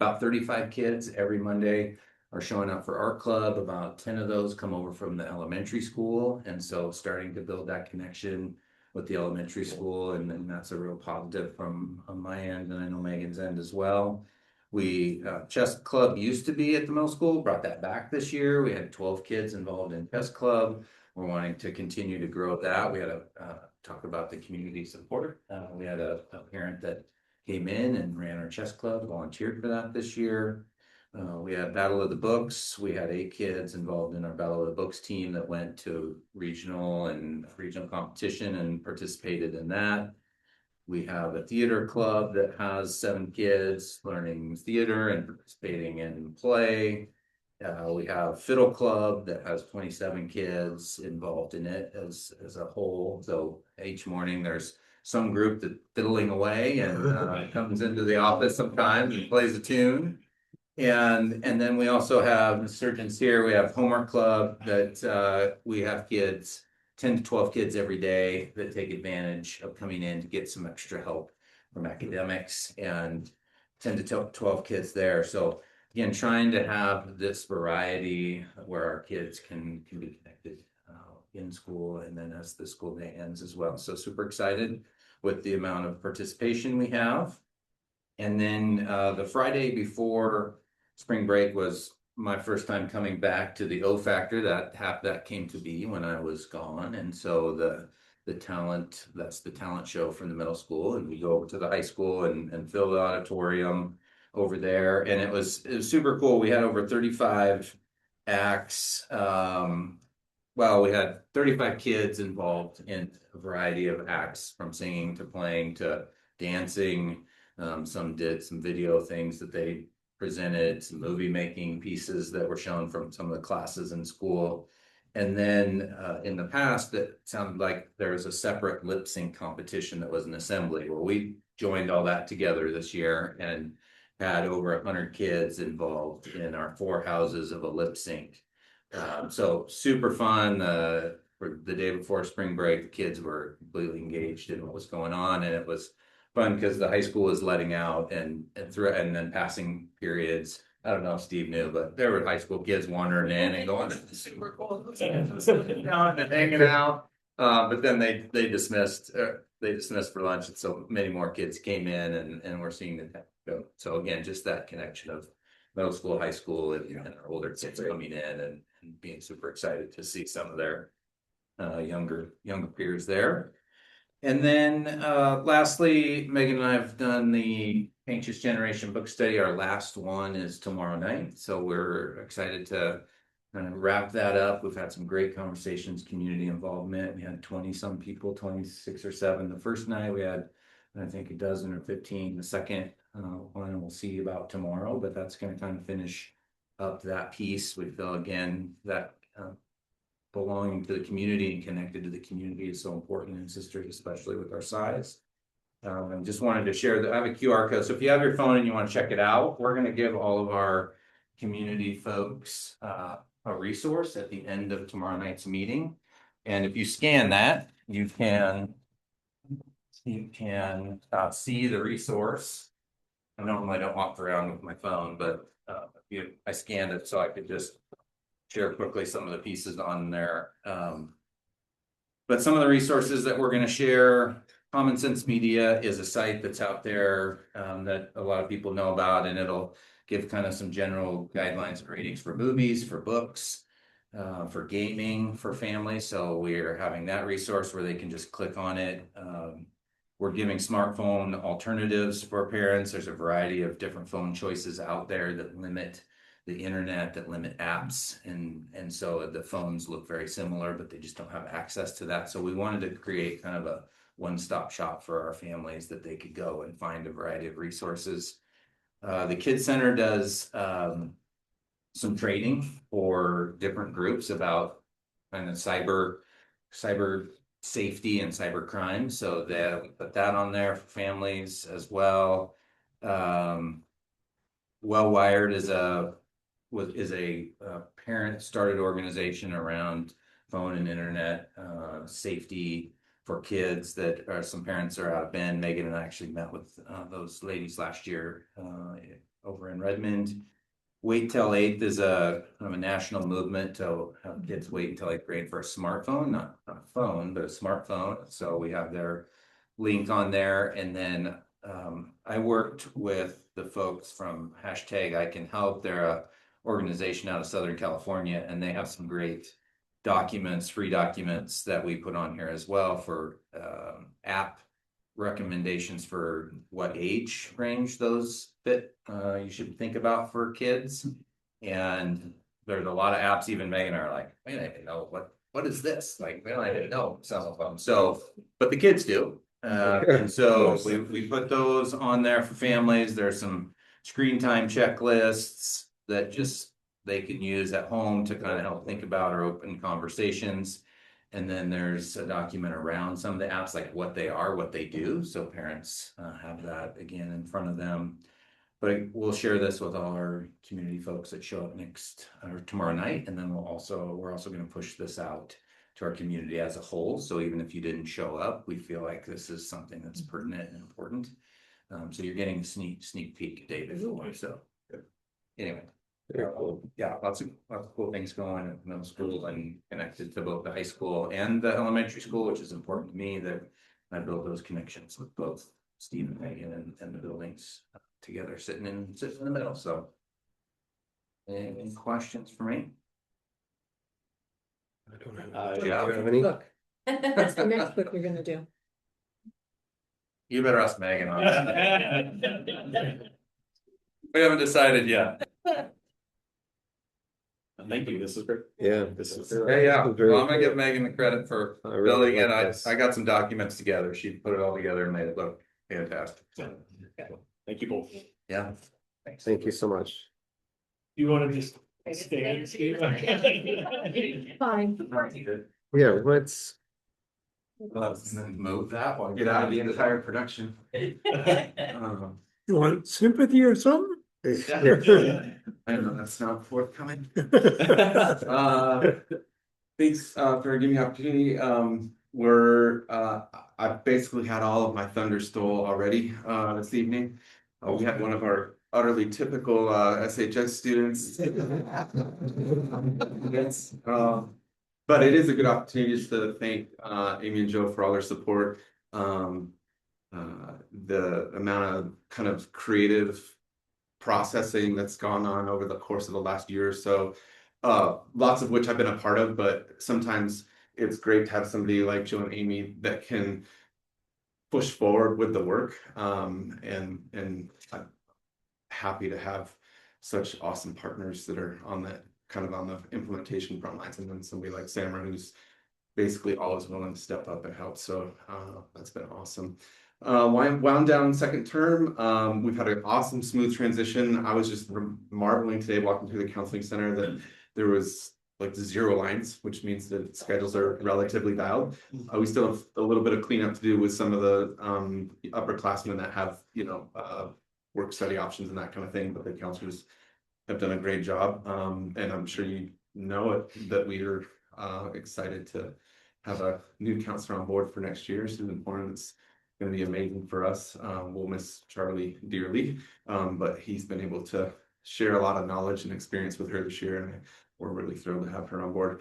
about 35 kids every Monday are showing up for art club. About 10 of those come over from the elementary school, and so starting to build that connection with the elementary school, and then that's a real positive from on my end, and I know Megan's end as well. We chess club used to be at the middle school, brought that back this year. We had 12 kids involved in chess club. we're wanting to continue to grow that. We had a talk about the community support. We had a parent that came in and ran our chess club, volunteered for that this year. We had Battle of the Books. We had 8 kids involved in our Battle of the Books team that went to regional competition and participated in that. We have a theater club that has 7 kids learning theater and participating in play. We have Fiddle Club that has 27 kids involved in it as a whole. So each morning there's some group that fiddling away and comes into the office sometimes and plays a tune. And then we also have insurgents here. We have Homework Club that we have kids, 10 to 12 kids every day that take advantage of coming in to get some extra help from academics, and 10 to 12 kids there. So again, trying to have this variety where our kids can be connected in school and then as the school day ends as well. So super excited with the amount of participation we have. And then the Friday before spring break was my first time coming back to the O Factor. That came to be when I was gone. And so that's the talent show from the middle school. And we go over to the high school and fill the auditorium over there. And it was super cool. We had over 35 acts. Well, we had 35 kids involved in a variety of acts, from singing to playing to dancing. Some did some video things that they presented, some movie making pieces that were shown from some of the classes in school. And then in the past, it sounded like there was a separate lip sync competition that was an assembly. Well, we joined all that together this year and had over 100 kids involved in our 4 houses of a lip sync. So super fun. For the day before spring break, the kids were completely engaged in what was going on, and it was fun because the high school was letting out and then passing periods. I don't know if Steve knew, but there were high school kids wandering in and going, "This is super cool," sitting down and hanging out. But then they dismissed for lunch, and so many more kids came in, and we're seeing them go. So again, just that connection of middle school, high school, and our older kids coming in and being super excited to see some of their younger peers there. And then lastly, Megan and I have done the Anxious Generation book study. Our last one is tomorrow night. So we're excited to kind of wrap that up. We've had some great conversations, community involvement. We had 20 some people, 26 or 7 the first night. We had, I think, a dozen or 15 the second one. We'll see about tomorrow, but that's going to kind of finish up that piece. We feel again that belonging to the community and connected to the community is so important in Sisters, especially with our size. And just wanted to share that I have a QR code. So if you have your phone and you want to check it out, we're going to give all of our community folks a resource at the end of tomorrow night's meeting. And if you scan that, you can see the resource. I normally don't walk around with my phone, but I scanned it so I could just share quickly some of the pieces on there. But some of the resources that we're going to share, Common Sense Media is a site that's out there that a lot of people know about, and it'll give kind of some general guidelines and ratings for movies, for books, for gaming, for families. So we're having that resource where they can just click on it. We're giving smartphone alternatives for parents. There's a variety of different phone choices out there that limit the internet, that limit apps, and so the phones look very similar, but they just don't have access to that. So we wanted to create kind of a one-stop shop for our families that they could go and find a variety of resources. The Kids Center does some training for different groups about kind of cyber safety and cyber crime. So they put that on there for families as well. Well Wired is a parent started organization around phone and internet safety for kids that are, some parents are out of Bend. Megan and I actually met with those ladies last year over in Redmond. Wait Till 8th is a kind of a national movement to have kids wait until 8th grade for a smartphone, not a phone, but a smartphone. So we have their link on there. And then I worked with the folks from #I Can Help. They're a organization out of Southern California, and they have some great documents, free documents that we put on here as well for app recommendations for what age range those fit you should think about for kids. And there's a lot of apps, even Megan are like, we don't even know what is this? Like, we don't even know some of them. So, but the kids do. And so we put those on there for families. There's some screen time checklists that just they can use at home to kind of help think about or open conversations. And then there's a document around some of the apps, like what they are, what they do. So parents have that again in front of them. But we'll share this with all our community folks that show up next or tomorrow night. And then we're also going to push this out to our community as a whole. So even if you didn't show up, we feel like this is something that's pertinent and important. So you're getting a sneak peek day before. So anyway. Yeah, lots of cool things going at middle school and connected to both the high school and the elementary school, which is important to me that I build those connections with both Steve and Megan and the buildings together, sitting in the middle. So, any questions for me? I don't Yeah. have any. That's the next book we're gonna do. You better ask Megan on that. We haven't decided yet. Thank you, this is great. Yeah, this is. Yeah. Well, I'm gonna give Megan the credit for I really building it. like this. I got some documents together. She put it all together and made it look fantastic. Thank you both. Yeah. Thanks. Thank you so much. You wanna just stand, Steve? Fine. Yeah, let's. Move that one. Get out of the entire production. You want sympathy or something? I know that's not forthcoming. Thanks for giving me the opportunity. I've basically had all of my thunder stole already this evening. We had one of our utterly typical SHS students. Yes, but it is a good opportunity just to thank Amy and Joe for all their support. The amount of kind of creative processing that's gone on over the course of the last year or so, lots of which I've been a part of, but sometimes it's great to have somebody like Joe and Amy that can push forward with the work. And I'm happy to have such awesome partners that are on that kind of on the implementation front lines, and then somebody like Samara who's basically always willing to step up and help. So that's been awesome. Wound down second term. We've had an awesome, smooth transition. I was just marveling today walking through the counseling center that there was like 0 lines, which means that schedules are relatively dialed. We still have a little bit of cleanup to do with some of the upperclassmen that have, work study options and that kind of thing, but the counselors have done a great job. And I'm sure you know it, that we are excited to have a new counselor on board for next year. Susan Horn, it's going to be amazing for us. We'll miss Charlie dearly, but he's been able to share a lot of knowledge and experience with her this year, and we're really thrilled to have her on board.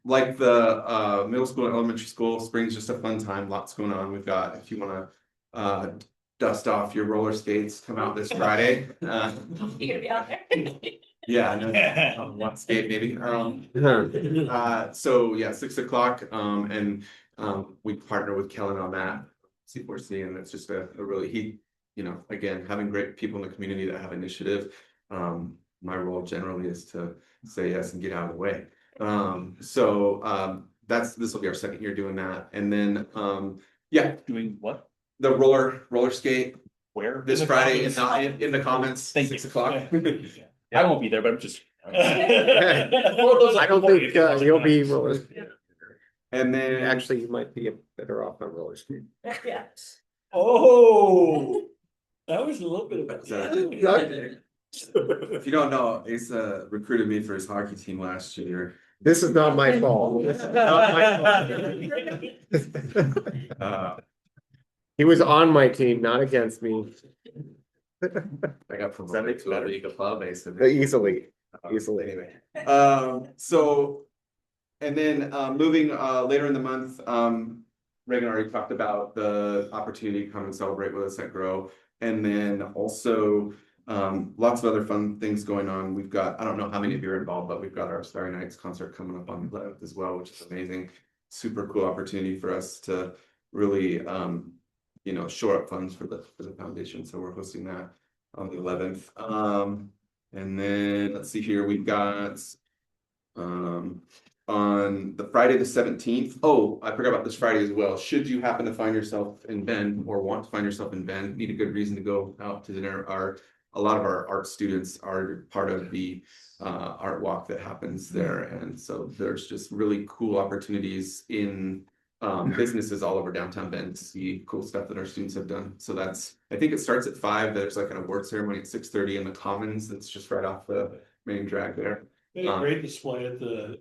Like the middle school and elementary school, spring's just a fun time, lots going on. We've got, if you want to dust off your roller skates, come out this Friday. You're gonna be out there. Yeah, I know. One skate maybe. So yeah, 6 o'clock. And we partner with Kellen on that. C4C, and it's just a really again, having great people in the community that have initiative. My role generally is to say yes and get out of the way. This will be our second year doing that. And then Doing what? the roller skate Where? this Friday in the comments, Thank 6 you. o'clock. I won't be there, but I'm just. I don't think you'll be roller. And then Actually, you might be better off on roller skate. Yeah. Oh, that was a little bit of if you don't know, Asa recruited me for his hockey team last year. This is not my fault. This is not my fault. He was on my team, not against me. I got promoted to a league above Asa. Easily. Anyway, and then moving later in the month, Reagan already talked about the opportunity to come and celebrate with us at Grow. And then also Lots of other fun things going on. We've got, I don't know how many of you are involved, but we've got our Starry Nights concert coming up on the 11th as well, which is amazing. Super cool opportunity for us to really, shore up funds for the foundation. So we're hosting that on the 11th. And then let's see here, we've got on the Friday the 17th. Oh, I forgot about this Friday as well. Should you happen to find yourself in Bend or want to find yourself in Bend, need a good reason to go out to dinner. A lot of our art students are part of the art walk that happens there. And so there's just really cool opportunities in businesses all over downtown Bend to see cool stuff that our students have done. So I think it starts at 5. There's like an award ceremony at 6:30 in the Commons. That's just right off the main drag there. They had a great display at the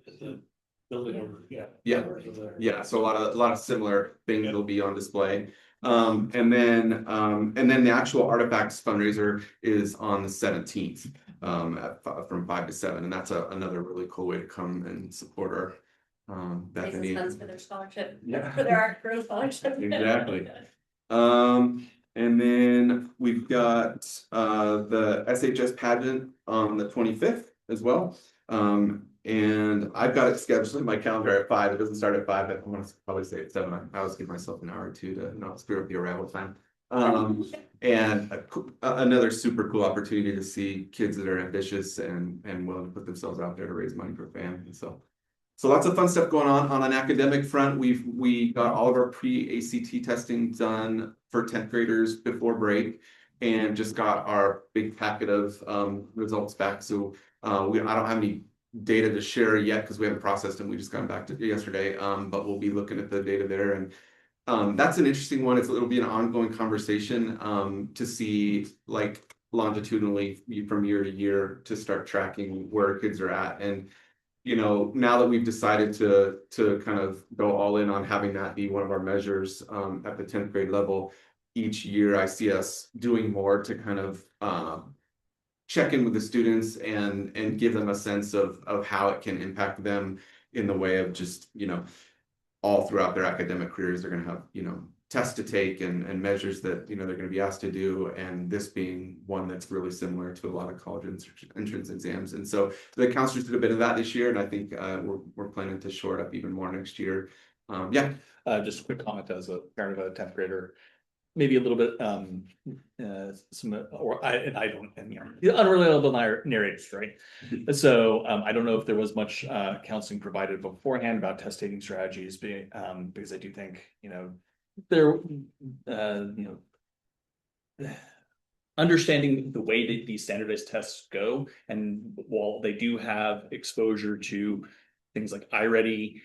building over, Yeah, so a lot of similar things will be on display. And then the actual artifacts fundraiser is on the 17th from 5 to 7, and that's another really cool way to come and support our Bethany. Raises funds for their scholarship, Yeah. for their art career scholarship. Exactly. And then we've got the SHS pageant on the 25th as well. And I've got it scheduled in my calendar at 5. It doesn't start at 5. I want to probably say at 7. I always give myself an hour or two to not screw up the arrival time. And another super cool opportunity to see kids that are ambitious and willing to put themselves out there to raise money for family. So lots of fun stuff going on an academic front. We got all of our pre-ACT testing done for 10th graders before break, and just got our big packet of results back. So I don't have any data to share yet because we haven't processed them. We just got back to yesterday, but we'll be looking at the data there. And that's an interesting one. It'll be an ongoing conversation to see, like, longitudinally from year to year, to start tracking where kids are at. And now that we've decided to kind of go all in on having that be one of our measures at the 10th grade level, each year I see us doing more to kind of check in with the students and give them a sense of how it can impact them in the way of just, all throughout their academic careers, they're going to have, tests to take and measures that, they're going to be asked to do. And this being one that's really similar to a lot of college entrance exams. And so the counselors did a bit of that this year. And I think we're planning to shore it up even more next year. Just a quick comment as a parent of a 10th grader. Maybe a little bit, unreliable narrators, right? So I don't know if there was much counseling provided beforehand about test taking strategies, because I do think, there, understanding the way that these standardized tests go, and while they do have exposure to things like iReady,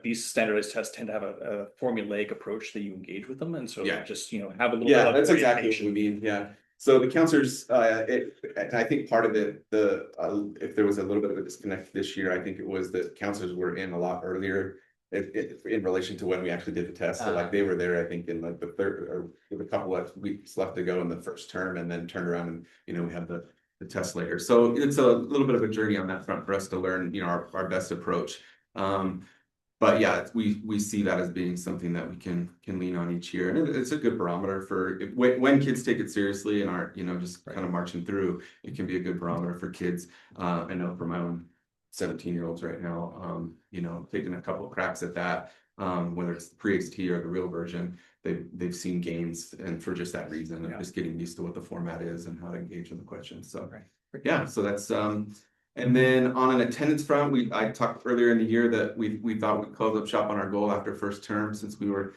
these standardized tests tend to have a formulaic approach that you engage with them, and so just have a little bit of that's exactly what we mean. Yeah. So the counselors, I think part of it, if there was a little bit of a disconnect this year, I think it was that counselors were in a lot earlier in relation to when we actually did the test. So like they were there, I think, in like the third, or with a couple of weeks left to go in the first term, and then turned around and we had the test later. So it's a little bit of a journey on that front for us to learn, our best approach. But yeah, we see that as being something that we can lean on each year, and it's a good barometer for when kids take it seriously and aren't just kind of marching through. It can be a good barometer for kids. I know for my own 17-year-olds right now, taking a couple of cracks at that, whether it's the pre-ACT or the real version, they've seen gains, and for just that reason of just getting used to what the format is and how to engage in the questions. So so that's and then on an attendance front, I talked earlier in the year that we thought we'd close up shop on our goal after first term, since we were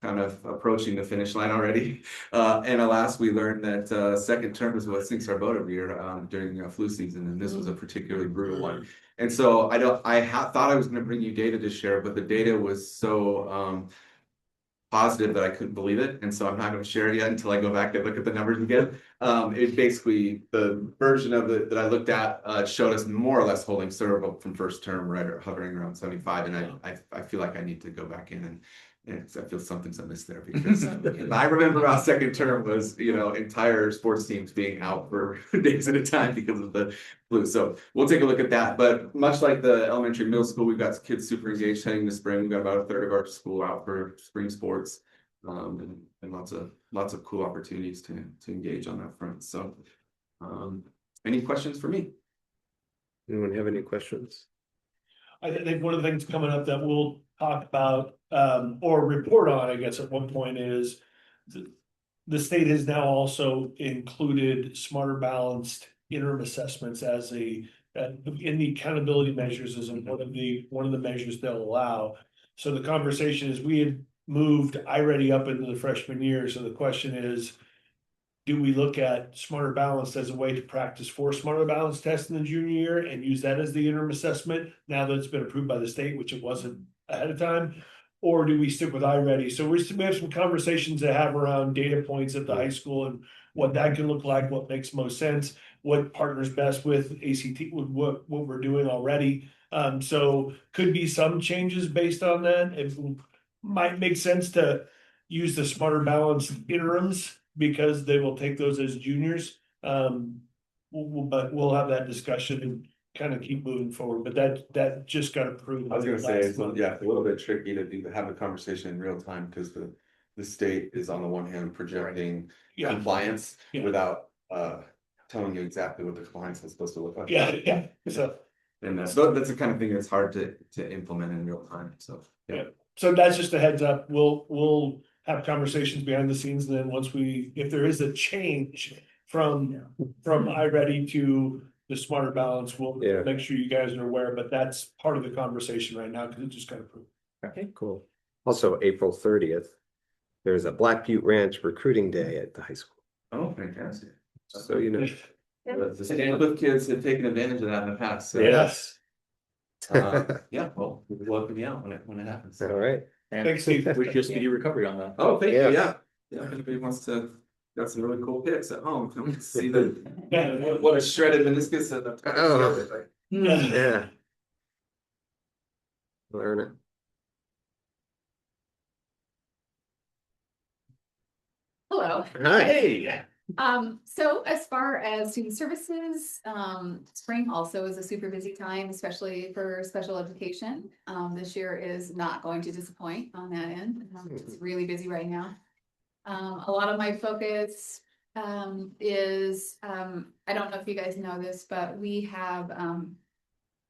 kind of approaching the finish line already. And alas, we learned that second term is what sinks our boat every year during flu season, and this was a particularly brutal one. And so I thought I was going to bring you data to share, but the data was so positive that I couldn't believe it, and so I'm not going to share it yet until I go back and look at the numbers again. It basically, the version of it that I looked at showed us more or less holding serve from first term, right, or hovering around 75, and I feel like I need to go back in and I feel something's amiss there, because I remember our second term was entire sports teams being out for days at a time because of the flu. So we'll take a look at that. But much like the elementary middle school, we've got kids super engaged heading to spring. We've got about a third of our school out for spring sports, and lots of cool opportunities to engage on that front. So Any questions for me? Anyone have any questions? I think one of the things coming up that we'll talk about, or report on, I guess, at one point is. The state has now also included smarter balanced interim assessments as in the accountability measures as one of the measures they'll allow. So the conversation is, we had moved iReady up into the freshman year, so the question is, do we look at smarter balanced as a way to practice for smarter balanced tests in the junior year and use that as the interim assessment now that it's been approved by the state, which it wasn't ahead of time? Or do we stick with iReady? So we have some conversations to have around data points at the high school and what that can look like, what makes most sense, what partners best with ACT, with what we're doing already. So could be some changes based on that. It might make sense to use the smarter balanced interims because they will take those as juniors. But we'll have that discussion and kind of keep moving forward, but that just got approved. I was gonna say, it's a little bit tricky to have a conversation in real time, because the state is on the one hand projecting compliance without telling you exactly what the compliance is supposed to look like. So. And that's the kind of thing that's hard to implement in real time, so. So that's just a heads up, we'll have conversations behind the scenes, and then if there is a change from iReady to the smarter balance, we'll make sure you guys are aware, but that's part of the conversation right now, because it just got approved. Okay, cool. Also, April 30th, there's a Black Butte Ranch recruiting day at the high school. Oh, fantastic. So, you know. The Stanford kids have taken advantage of that in the past, so. Yes. Well, we'll welcome you out when it happens. All right. And Thanks, Steve. we just need recovery on that. Oh, thank you, Yeah. yeah. If anybody wants to, got some really cool pics at home, come see what a shredded meniscus and. Oh. Yeah. Yeah. Learn it. Hello. Hi. Hey. So as far as student services, spring also is a super busy time, especially for special education. This year is not going to disappoint on that end. It's really busy right now. A lot of my focus is, I don't know if you guys know this, but we have,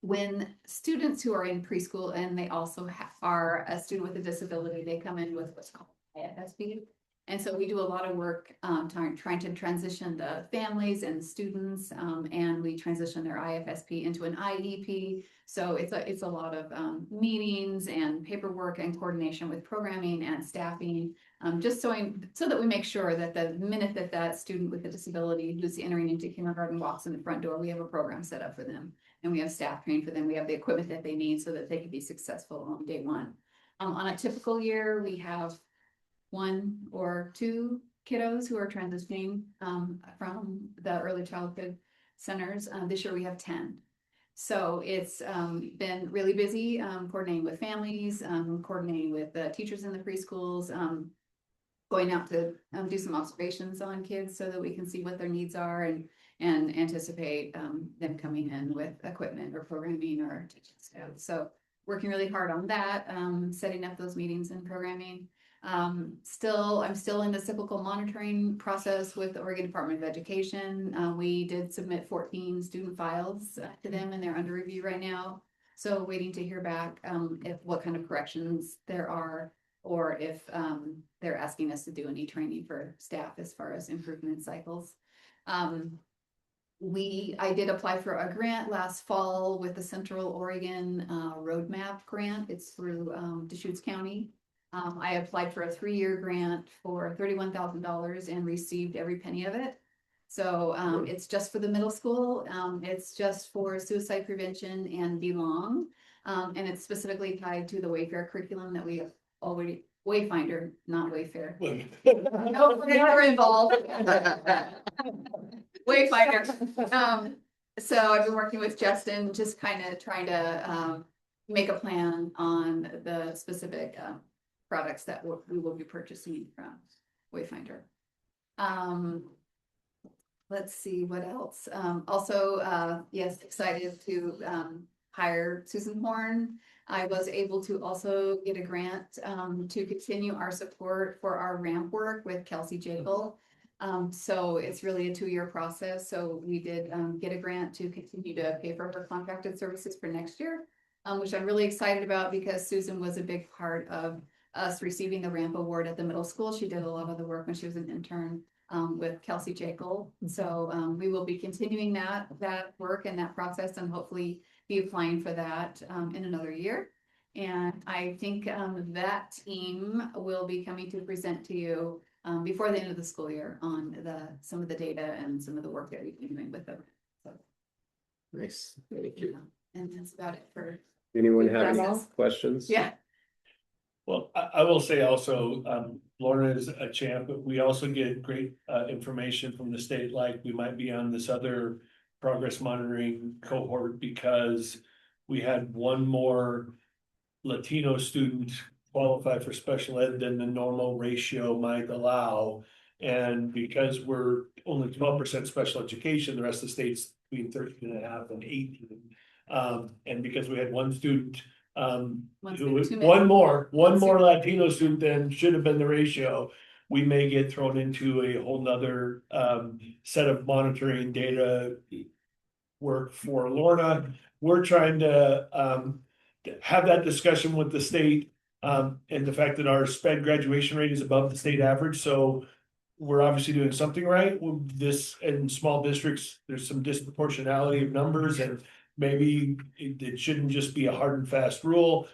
when students who are in preschool and they also are a student with a disability, they come in with what's called IFSP. And so we do a lot of work trying to transition the families and students, and we transition their IFSP into an IEP. So it's a lot of meetings and paperwork and coordination with programming and staffing, just so that we make sure that the minute that student with a disability who's entering into kindergarten walks in the front door, we have a program set up for them, and we have staff trained for them. We have the equipment that they need so that they can be successful on day one. On a typical year, we have 1 or 2 kiddos who are transitioning from the early childhood centers. This year we have 10. So it's been really busy coordinating with families, coordinating with the teachers in the preschools, going out to do some observations on kids so that we can see what their needs are and anticipate them coming in with equipment or programming or teaching staff. So working really hard on that, setting up those meetings and programming. I'm still in the cyclical monitoring process with the Oregon Department of Education. We did submit 14 student files to them, and they're under review right now. So waiting to hear back what kind of corrections there are, or if they're asking us to do any training for staff as far as improvement cycles. I did apply for a grant last fall with the Central Oregon Roadmap grant. It's through Deschutes County. I applied for a 3-year grant for $31,000 and received every penny of it. So it's just for the middle school. It's just for suicide prevention and belong. And it's specifically tied to the Wayfair curriculum that we have already, Wayfinder, not Wayfair. No, we're involved. Wayfinder. So I've been working with Justin, just kind of trying to make a plan on the specific products that we will be purchasing from Wayfinder. Let's see what else. Also, yes, excited to hire Susan Horn. I was able to also get a grant to continue our support for our ramp work with Kelsey Jagle. So it's really a 2-year process. So we did get a grant to continue to pay for her contracted services for next year, which I'm really excited about because Susan was a big part of us receiving the ramp award at the middle school. She did a lot of the work when she was an intern with Kelsey Jekyll. So we will be continuing that work and that process and hopefully be applying for that in another year. And I think that team will be coming to present to you before the end of the school year on some of the data and some of the work that we've been doing with them. So, Nice, thank you. and that's about it for. Anyone have any Process. questions? Yeah. Well, I will say also, Lorna is a champ, but we also get great information from the state, like we might be on this other progress monitoring cohort because we had one more Latino student qualify for special ed than the normal ratio might allow. And because we're only 12% special education, the rest of the state's between 13.5 and 18. And because we had one student one more Latino student than should have been the ratio, we may get thrown into a whole nother set of monitoring data work for Lorna. We're trying to have that discussion with the state and the fact that our sped graduation rate is above the state average. So we're obviously doing something right. This in small districts, there's some disproportionality of numbers, and maybe it shouldn't just be a hard and fast rule.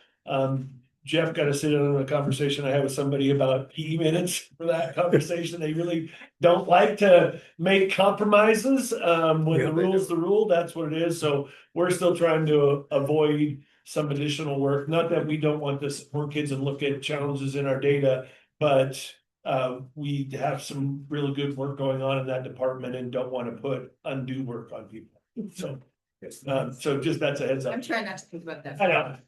Jeff got to sit in on a conversation I had with somebody about PE minutes for that conversation. They really don't like to make compromises. When the rule's the rule, that's what it is. So we're still trying to avoid some additional work. Not that we don't want to support kids and look at challenges in our data, but we have some really good work going on in that department and don't want to put undue work on people. So just that's a heads up. I'm trying not to think about that. I know.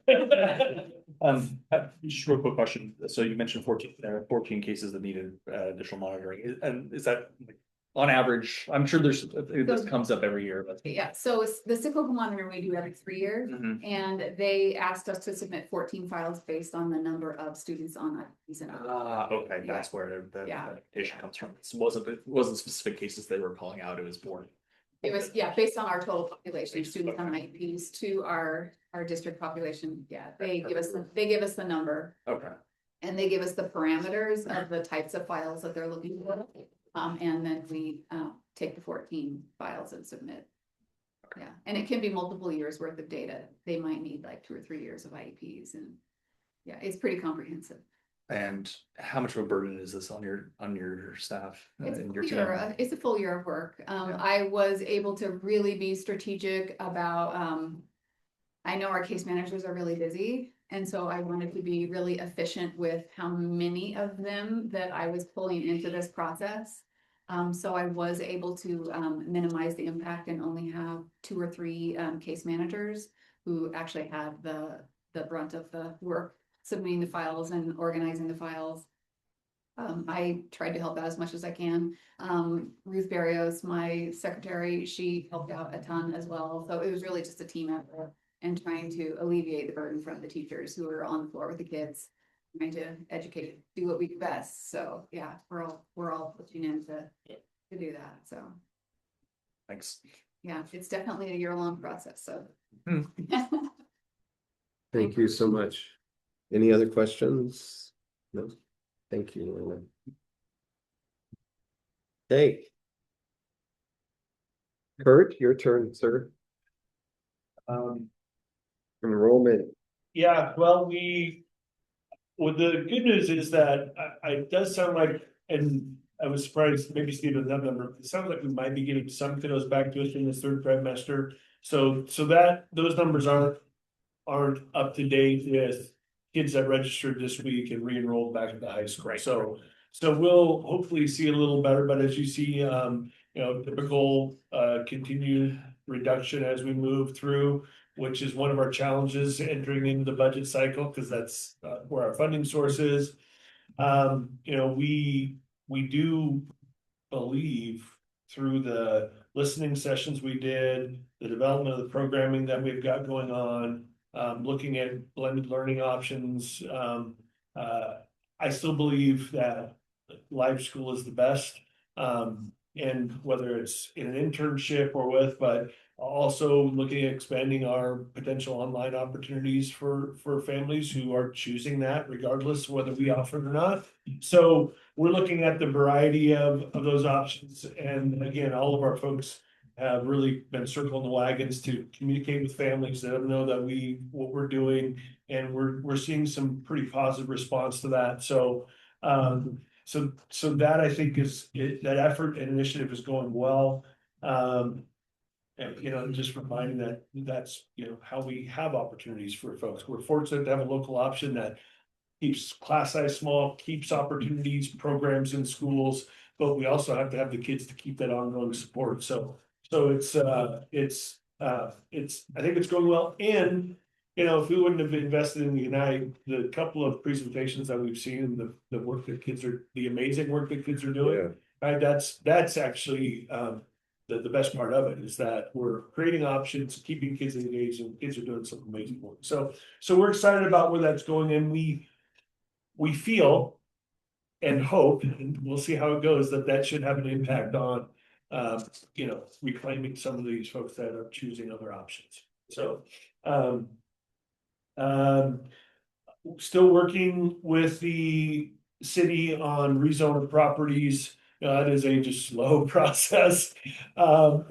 Just real quick question. So you mentioned 14 cases that needed additional monitoring. And is that like, on average? I'm sure this comes up every year, but. Yeah, so it's the cyclical monitoring we do every 3 years. Mhm. And they asked us to submit 14 files based on the number of students on IEPs and Okay, that's where the application comes from. It wasn't specific cases they were calling out, it was more. It was, based on our total population, students on IEPs to our district population. Yeah, they give us the number. Okay. And they give us the parameters of the types of files that they're looking for. And then we take the 14 files and submit. Yeah, and it can be multiple years worth of data. They might need like 2 or 3 years of IEPs, and yeah, it's pretty comprehensive. And how much of a burden is this on your staff? It's a full year of work. I was able to really be strategic about, I know our case managers are really busy. And so I wanted to be really efficient with how many of them that I was pulling into this process. So I was able to minimize the impact and only have 2 or 3 case managers who actually had the brunt of the work, submitting the files and organizing the files. I tried to help out as much as I can. Ruth Barrios, my secretary, she helped out a ton as well. So it was really just a team effort and trying to alleviate the burden from the teachers who are on the floor with the kids, trying to educate, do what we do best. So yeah, we're all pushing in to do that. So Thanks. yeah, it's definitely a year-long process. So Thank you so much. Any other questions? No, thank you, Lorna. Okay. Kurt, your turn, sir. Enrollment. Yeah, well, the good news is that it does sound like, and I was surprised, maybe Steve doesn't have that number. It sounds like we might be getting some kiddos back to us in this 3rd trimester. So that those numbers aren't up to date with kids that registered this week and re-enrolled back at the high school. Right. So we'll hopefully see a little better, but as you see, typical continued reduction as we move through, which is one of our challenges entering into the budget cycle, because that's where our funding source is. We do believe through the listening sessions we did, the development of the programming that we've got going on, looking at blended learning options. I still believe that live school is the best. And whether it's in an internship or with, but also looking at expanding our potential online opportunities for families who are choosing that regardless of whether we offer it or not. So we're looking at the variety of those options, and again, all of our folks have really been circling the wagons to communicate with families, let them know that what we're doing, and we're seeing some pretty positive response to that. So so that I think that effort and initiative is going well. And, just reminding that that's, how we have opportunities for folks. We're fortunate to have a local option that keeps class size small, keeps opportunities, programs in schools, but we also have to have the kids to keep that ongoing support. So it's I think it's going well. And if we wouldn't have invested in the Unite, the couple of presentations that we've seen, the work that the amazing work that kids are doing, right? That's actually the best part of it, is that we're creating options, keeping kids engaged, and kids are doing some amazing work. So we're excited about where that's going, and we feel and hope, and we'll see how it goes, that should have an impact on reclaiming some of these folks that are choosing other options. So still working with the city on rezone of properties. It is a just slow process. And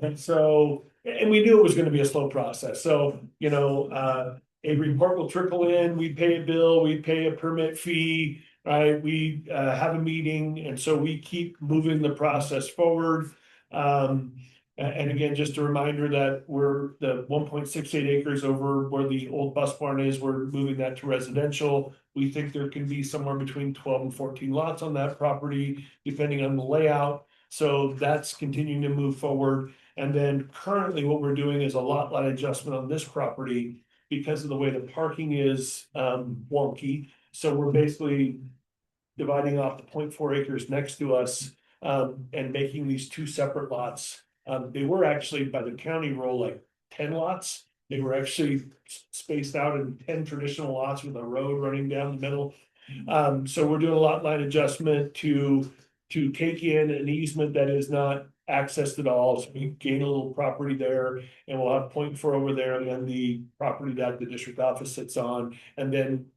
we knew it was gonna be a slow process. So, a report will trickle in, we pay a bill, we pay a permit fee, right? We have a meeting, and so we keep moving the process forward. And again, just a reminder that we're the 1.68 acres over where the old bus barn is, we're moving that to residential. We think there can be somewhere between 12 and 14 lots on that property, depending on the layout. So that's continuing to move forward. And then currently what we're doing is a lot line adjustment on this property because of the way the parking is wonky. So we're basically dividing off the 0.4 acres next to us and making these two separate lots. They were actually by the county rule like 10 lots. They were actually spaced out in 10 traditional lots with a road running down the middle. So we're doing a lot line adjustment to take in an easement that is not accessed at all. So we gain a little property there, and we'll have 0.4 over there, and then the property that the district office sits on. And then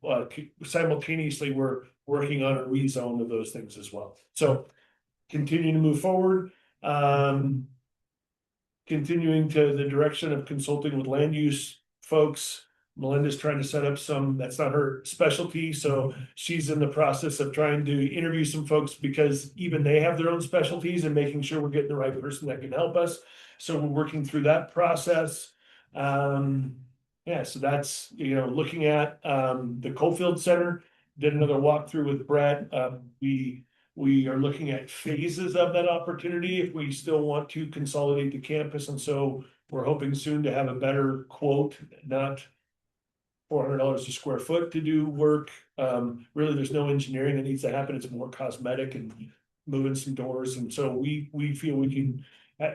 simultaneously, we're working on a rezone of those things as well. So continuing to move forward. Continuing to the direction of consulting with land use folks. Melinda's trying to set up that's not her specialty, so she's in the process of trying to interview some folks because even they have their own specialties, and making sure we're getting the right person that can help us. So we're working through that process. So that's, looking at the Coalfield Center, did another walkthrough with Brett. We are looking at phases of that opportunity if we still want to consolidate the campus. And so we're hoping soon to have a better quote, not $400 a square foot to do work. Really, there's no engineering that needs to happen. It's more cosmetic and moving some doors. And so we feel we can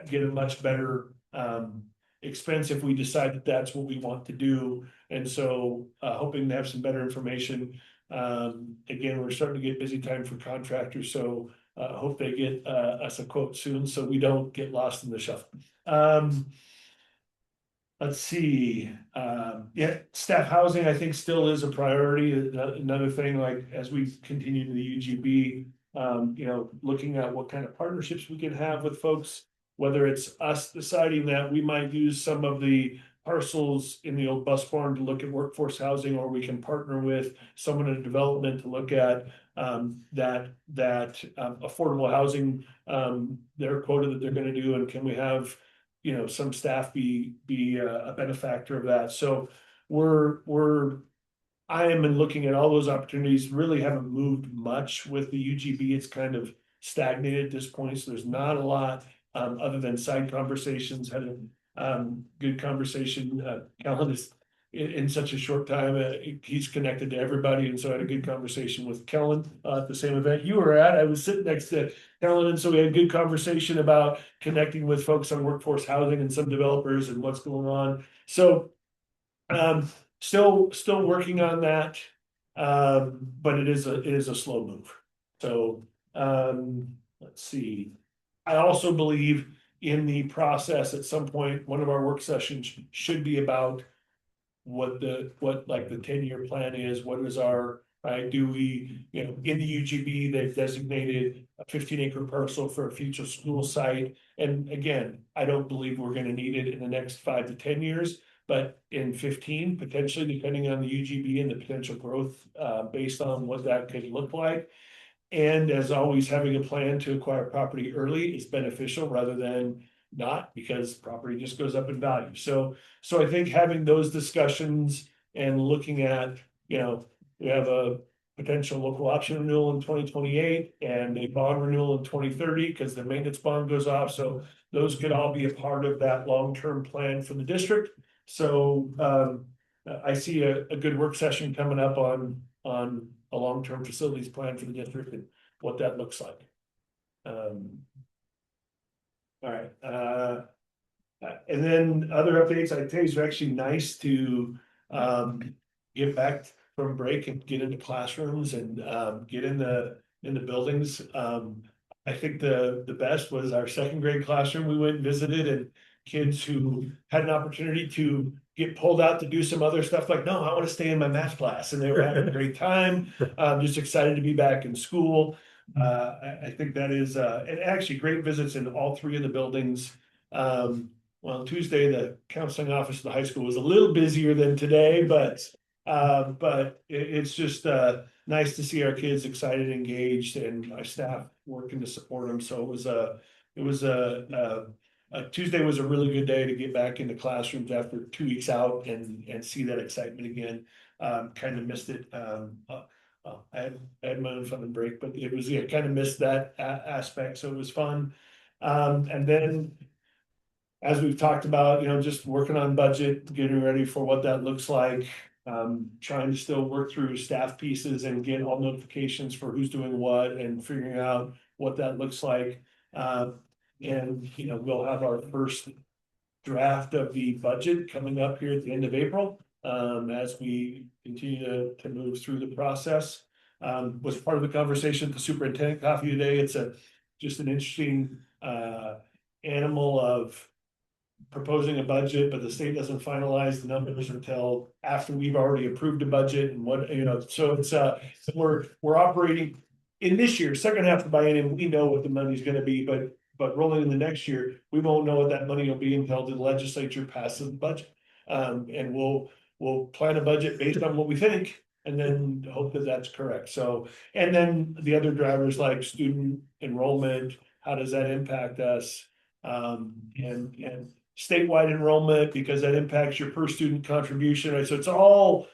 get a much better expense if we decide that that's what we want to do. And so hoping to have some better information. Again, we're starting to get busy time for contractors, so hope they get us a quote soon so we don't get lost in the shuffle. Let's see, staff housing, I think, still is a priority. Another thing, like as we continue to the UGB, looking at what kind of partnerships we can have with folks, whether it's us deciding that we might use some of the parcels in the old bus barn to look at workforce housing, or we can partner with someone in development to look at that affordable housing, their quota that they're going to do, and can we have some staff be a benefactor of that. So I am looking at all those opportunities. Really haven't moved much with the UGB. It's kind of stagnated at this point, so there's not a lot other than side conversations. Had a good conversation. Callan is in such a short time, he's connected to everybody, and so I had a good conversation with Kellen at the same event you were at. I was sitting next to Kellen, and so we had a good conversation about connecting with folks on workforce housing and some developers and what's going on. So still working on that, but it is a slow move. So let's see. I also believe in the process, at some point, one of our work sessions should be about what like the 10-year plan is, what is our, right, do we, you know, in the UGB, they've designated a 15-acre parcel for a future school site. And again, I don't believe we're gonna need it in the next 5 to 10 years, but in 15, potentially, depending on the UGB and the potential growth, based on what that could look like. And as always, having a plan to acquire property early is beneficial rather than not, because property just goes up in value. So I think having those discussions and looking at, you know, we have a potential local option renewal in 2028 and a bond renewal in 2030 because the maintenance bond goes off. So those could all be a part of that long-term plan for the district. So I see a good work session coming up on a long-term facilities plan for the district and what that looks like. All right, and then other updates, I think it's actually nice to get back from break and get into classrooms and get in the buildings. I think the best was our second grade classroom. We went and visited, and kids who had an opportunity to get pulled out to do some other stuff, like, no, I want to stay in my math class, and they were having a great time. Just excited to be back in school. I think that is, and actually great visits in all 3 of the buildings. Well, Tuesday, the counseling office of the high school was a little busier than today, but it's just nice to see our kids excited, engaged, and our staff working to support them. So Tuesday was a really good day to get back into classrooms after 2 weeks out and see that excitement again. Kind of missed it. I had my own fun and break, but it was, yeah, kind of missed that aspect. So it was fun. And then, as we've talked about, you know, just working on budget, getting ready for what that looks like. Trying to still work through staff pieces and get all notifications for who's doing what and figuring out what that looks like. And, you know, we'll have our first draft of the budget coming up here at the end of April, as we continue to move through the process. Was part of the conversation at the superintendent coffee today. It's just an interesting animal of proposing a budget, but the state doesn't finalize the numbers until after we've already approved a budget and what, you know, so it's we're operating in this year, second half of the biennium, we know what the money's gonna be, but rolling in the next year, we won't know what that money will be until the legislature passes the budget. And we'll plan a budget based on what we think and then hope that that's correct. So, and then the other drivers like student enrollment, how does that impact us? And statewide enrollment, because that impacts your per student contribution, right? So it's all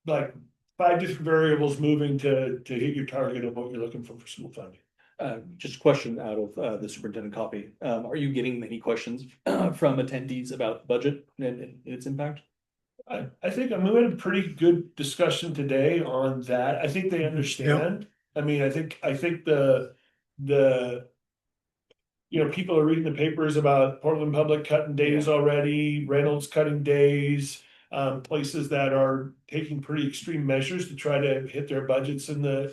like 5 different variables moving to hit your target of what you're looking for school funding. Just a question out of the superintendent copy. Are you getting many questions from attendees about budget and its impact? I think, I mean, we had a pretty good discussion today on that. I think they understand. I mean, I think the you know, people are reading the papers about Portland Public cutting days already, Reynolds cutting days, places that are taking pretty extreme measures to try to hit their budgets in the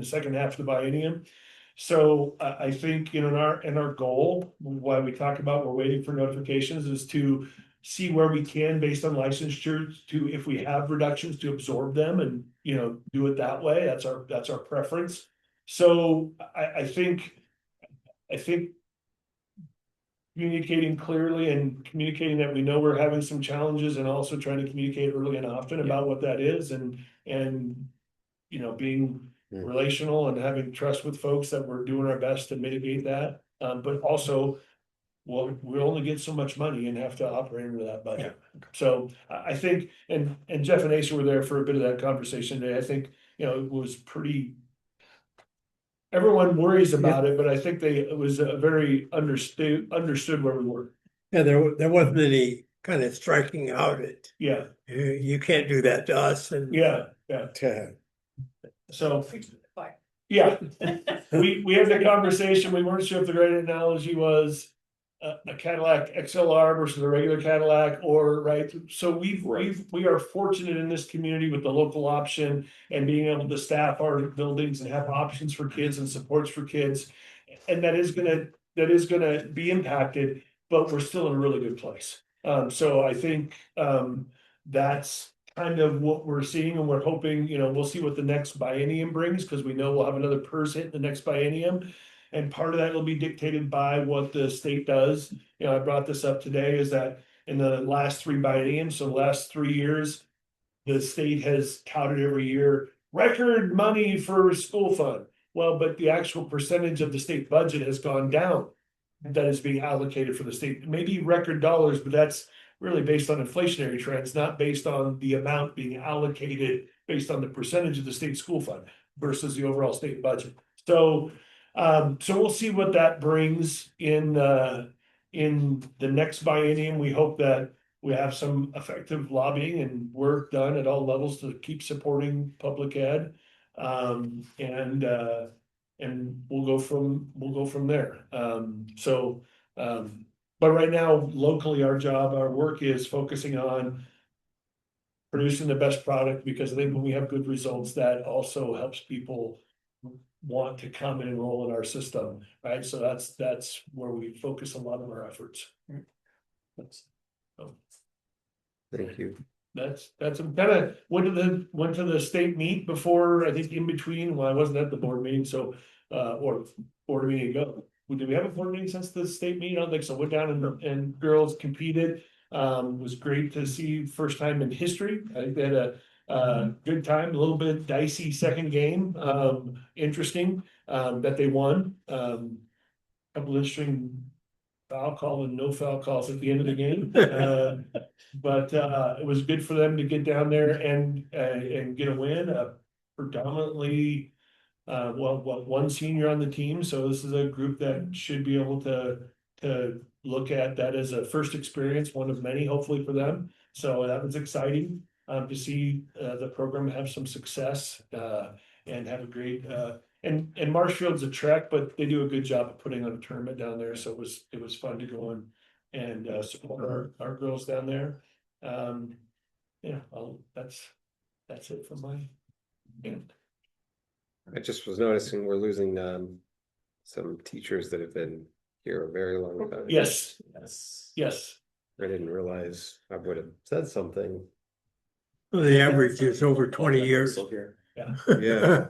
second half of the biennium. So I think, you know, in our goal, why we talk about we're waiting for notifications, is to see where we can, based on licensure, to, if we have reductions, to absorb them and, you know, do it that way. That's our preference. So I think communicating clearly and communicating that we know we're having some challenges, and also trying to communicate early and often about what that is, and you know, being relational and having trust with folks that we're doing our best to mitigate that. But also, well, we only get so much money and have to operate under that budget. So I think, and Jeff and Asa were there for a bit of that conversation today. I think, you know, it was pretty. Everyone worries about it, but I think it was a very understood where we were. Yeah, there wasn't any kind of striking out it. Yeah, You can't do that to us, and yeah. So, yeah, we had the conversation. We weren't sure if the right analogy was a Cadillac XLR versus a regular Cadillac, or right. So we are fortunate in this community with the local option and being able to staff our buildings and have options for kids and supports for kids. and that is gonna be impacted, but we're still in a really good place. So I think, that's kind of what we're seeing, and we're hoping, we'll see what the next biennium brings, because we know we'll have another PERS hit in the next biennium. And part of that will be dictated by what the state does. I brought this up today, is that in the last three bienniums, so the last 3 years, the state has touted every year, record money for school fund. Well, but the actual percentage of the state budget has gone down that is being allocated for the state. Maybe record dollars, but that's really based on inflationary trends, not based on the amount being allocated based on the percentage of the state school fund versus the overall state budget. So, so we'll see what that brings in the next biennium. We hope that we have some effective lobbying and work done at all levels to keep supporting public ed. And we'll go from there. But right now, locally, our work is focusing on producing the best product, because I think when we have good results, that also helps people want to come and enroll in our system, right? So that's where we focus a lot of our efforts. Thank you. That's kind of went to the state meet before, I think in between, well, I wasn't at the board meeting, so or board meeting ago. Did we have a board meeting since the state meeting? I don't think so. Went down and girls competed. Was great to see, first time in history. I think they had a good time, a little bit dicey second game. Interesting that they won. Couple interesting foul call and no foul calls at the end of the game. But it was good for them to get down there and get a win. Predominantly, one senior on the team. So this is a group that should be able to look at that as a first experience, one of many, hopefully, for them. So that was exciting to see the program have some success and have a great. And Marshfield's a trek, but they do a good job of putting on a tournament down there. So it was fun to go and support our girls down there. Yeah, that's it from my end. I just was noticing we're losing some teachers that have been here a very long time. Yes. I didn't realize I would have said something. Well, the average is over 20 years. Yeah.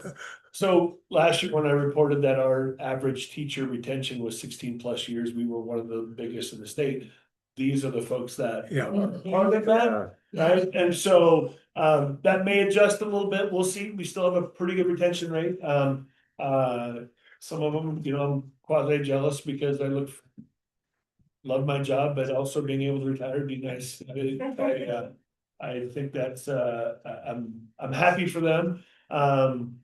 So last year, when I reported that our average teacher retention was 16+ years, we were one of the biggest in the state. These are the folks that are part of that, right? And so that may adjust a little bit. We'll see. We still have a pretty good retention rate. Some of them, I'm quasi jealous because love my job, but also being able to retire would be nice. I think that's I'm happy for them. And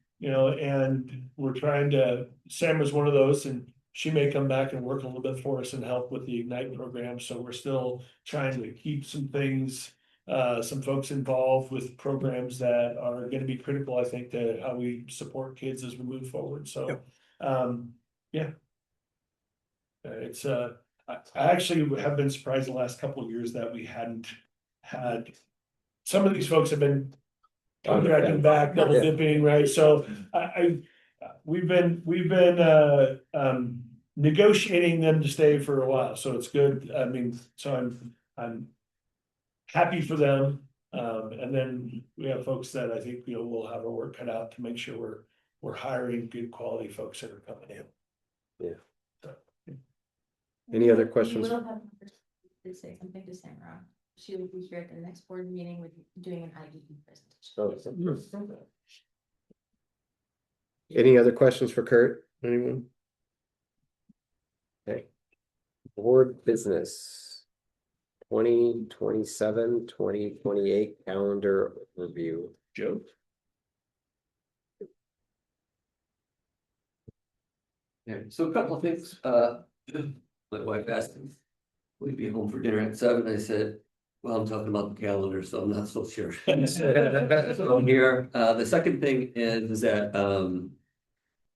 we're trying to. Sam was one of those, and she may come back and work a little bit for us and help with the Ignite program. So we're still trying to keep some things, some folks involved with programs that are going to be critical, I think, to how we support kids as we move forward. So, yeah. It's I actually have been surprised the last couple of years that we hadn't had. Some of these folks have been contracting back, double dipping, right? So we've been negotiating them to stay for a while, so it's good. I mean, so I'm happy for them. And then we have folks that I think we'll have our work cut out to make sure we're hiring good quality folks that are coming in. Yeah. So, any other questions? We will have to say something to Sarah. She will be here at the next board meeting with doing an IDE presentation. Any other questions for Kurt? Anyone? Okay. Board business. 2027, 2028 calendar review. Joe? Yeah, so a couple of things, my wife asked me, will you be home for dinner at 7? I said, well, I'm talking about the calendar, so I'm not so sure. So I'm here. The second thing is that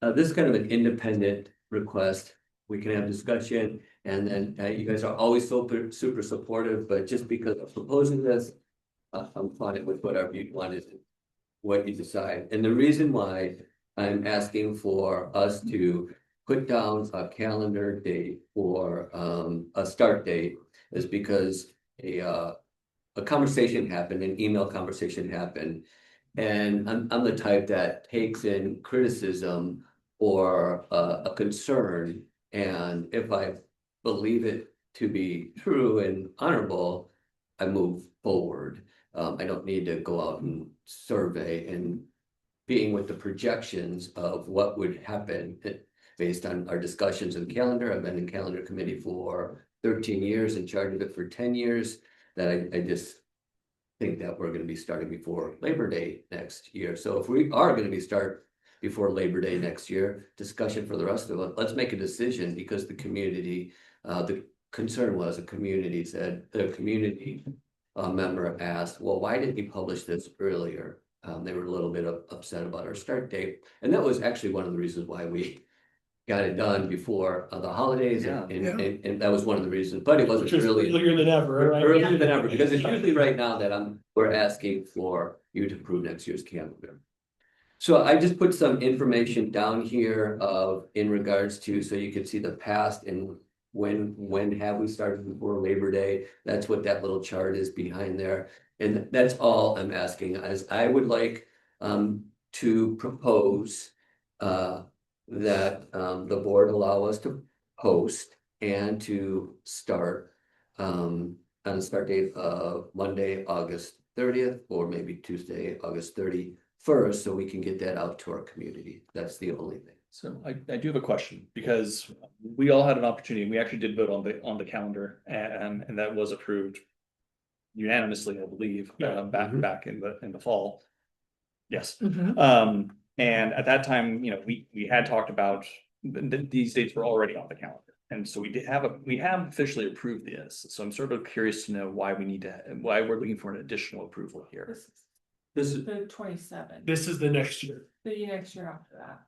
this is kind of an independent request. We can have discussion, and then you guys are always super supportive, but just because I'm proposing this, I'm fine with whatever you wanted, what you decide. And the reason why I'm asking for us to put down a calendar date for a start date is because a conversation happened, an email conversation happened. And I'm the type that takes in criticism or a concern. And if I believe it to be true and honorable, I move forward. I don't need to go out and survey and being with the projections of what would happen based on our discussions in calendar. I've been in calendar committee for 13 years and charge of it for 10 years. That I just think that we're gonna be starting before Labor Day next year. So if we are gonna be start before Labor Day next year, discussion for the rest of it, let's make a decision because the community, the concern was the community said, the community member asked, well, why didn't you publish this earlier? They were a little bit upset about our start date. And that was actually one of the reasons why we got it done before the holidays. And that was one of the reasons, but it wasn't really earlier than ever, right? earlier than ever, because it's usually right now that we're asking for you to approve next year's calendar. So I just put some information down here in regards to, so you can see the past and when have we started before Labor Day. That's what that little chart is behind there. And that's all I'm asking, as I would like to propose that the board allow us to post and to start on a start date of Monday, August 30th, or maybe Tuesday, August 31st, so we can get that out to our community. That's the only thing. So I do have a question, because we all had an opportunity, we actually did vote on the calendar, and that was approved unanimously, I believe, back in the fall. Yes. And at that time, you know, we had talked about these dates were already on the calendar. And so we have officially approved this. So I'm sort of curious to know why why we're looking for an additional approval here. This is the 27th, This is the next year. the next year after that.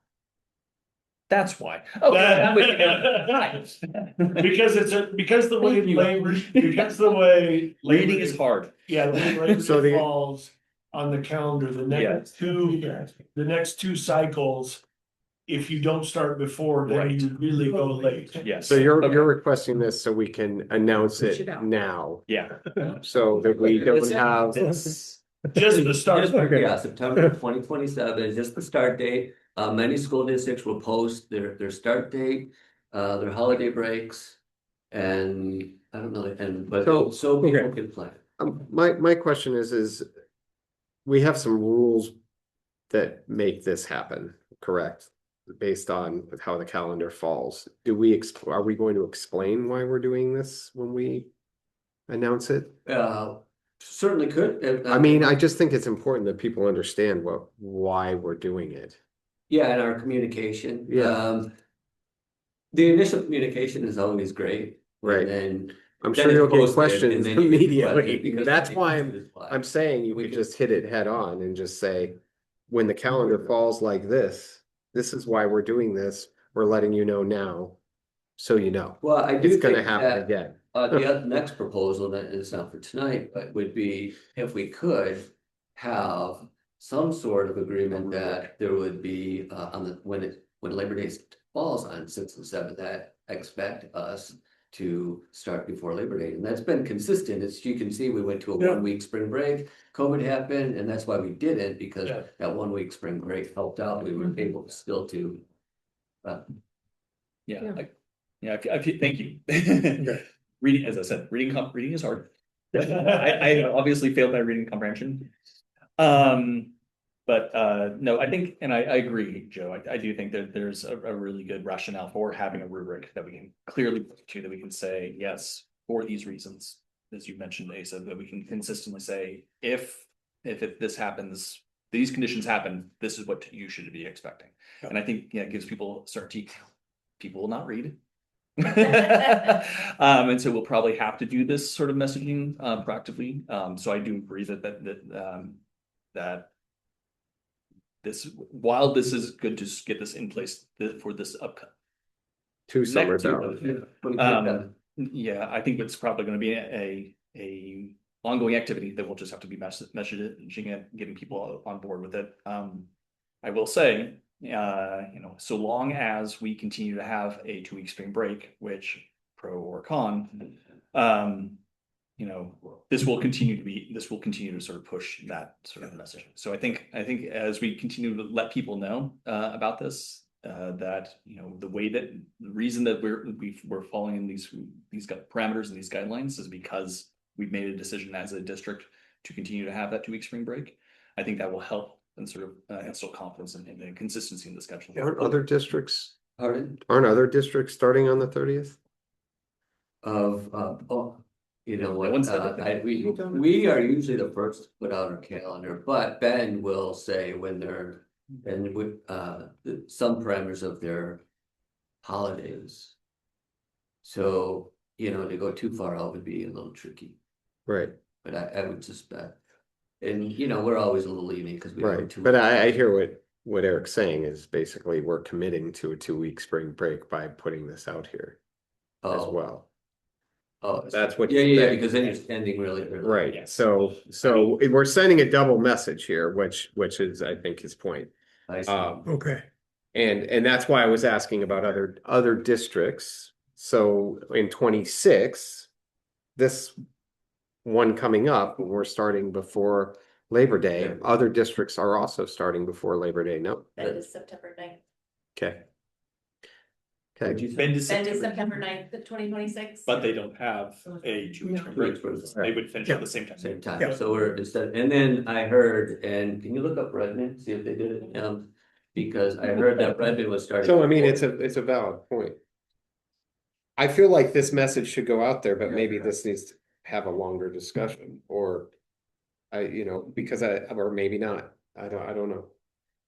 That's why. Okay. Because the way Reading is hard. Yeah, Labor So Day falls on the calendar, the next two cycles. If you don't start before, then Right. you really go late. Yes. So you're Okay. requesting this so we can announce Push it it out. now, Yeah. so that we don't have. Just the start. Yeah, September 2027 is just the start date. Many school districts will post their start date, their holiday breaks. And I don't know, so people okay. can plan. My question is we have some rules that make this happen, correct? Based on how the calendar falls. Are we going to explain why we're doing this when we announce it? Certainly could. I mean, I just think it's important that people understand why we're doing it. Yeah, and our communication. Yeah. The initial communication is always great. Right. And then I'm then sure it's you'll get posted, questions and then you get immediately. questions because That's the why information is live. I'm saying you We could can- just hit it head on and just say, when the calendar falls like this is why we're doing this. We're letting you know now, so you know. Well, I do It's gonna think happen that again. the next proposal that is not for tonight, but would be if we could have some sort of agreement that there would be when Labor Day falls on 6th and 7th, that expect us to start before Labor Day. And that's been consistent. As you can see, we went to a 1-week spring break, COVID happened, and that's why we didn't, because that 1-week spring break helped out. We were able to still to. Thank you. Reading, as I said, reading is hard. I obviously failed my reading comprehension. But no, I think, and I agree, Joe, I do think that there's a really good rationale for having a rubric that we can clearly point to, that we can say, yes, for these reasons, as you mentioned, Asa, that we can consistently say, if this happens, these conditions happen, this is what you should be expecting. And I think, it gives people certainty. People will not read. And so we'll probably have to do this sort of messaging proactively. So I do agree that this, while this is good to get this in place for this upcoming 2 summers out. Yeah, I think it's probably going to be a ongoing activity that we'll just have to be messaging it, getting people on board with it. I will say So long as we continue to have a 2-week spring break, which pro or con, this will continue to sort of push that sort of message. So I think as we continue to let people know about this, that the reason that we're following in these parameters and these guidelines is because we've made a decision as a district to continue to have that 2-week spring break. I think that will help and sort of instill confidence and consistency in the schedule. Aren't other districts starting on the 30th? You know No one what, said that. we are usually the first to put out our calendar, but Ben will say when they're, and with, some parameters of their holidays. So, to go too far out would be a little tricky, Right, but I would suspect. And, we're always a little lenient because we. right. But I hear what Eric's saying is basically we're committing to a 2-week spring break by putting this out here as well. Oh, That's what. yeah, because then you're ending really early. Right, so we're sending a double message here, which is, I think, his point. I see. Okay. And that's why I was asking about other districts. So in 26, this one coming up, we're starting before Labor Day. Other districts are also starting before Labor Day. No, That is September 9th. okay. What'd Okay, you say? Bend is That is September, September 9th of 2026. but they don't have a 2-week spring break. They would finish at the same time. Same time, Yeah. so we're instead, and then I heard, and can you look up Redmond, see if they did it, because I heard that Redmond was starting. so I mean, it's a valid point. I feel like this message should go out there, but maybe this needs to have a longer discussion, or because or maybe not. I don't know.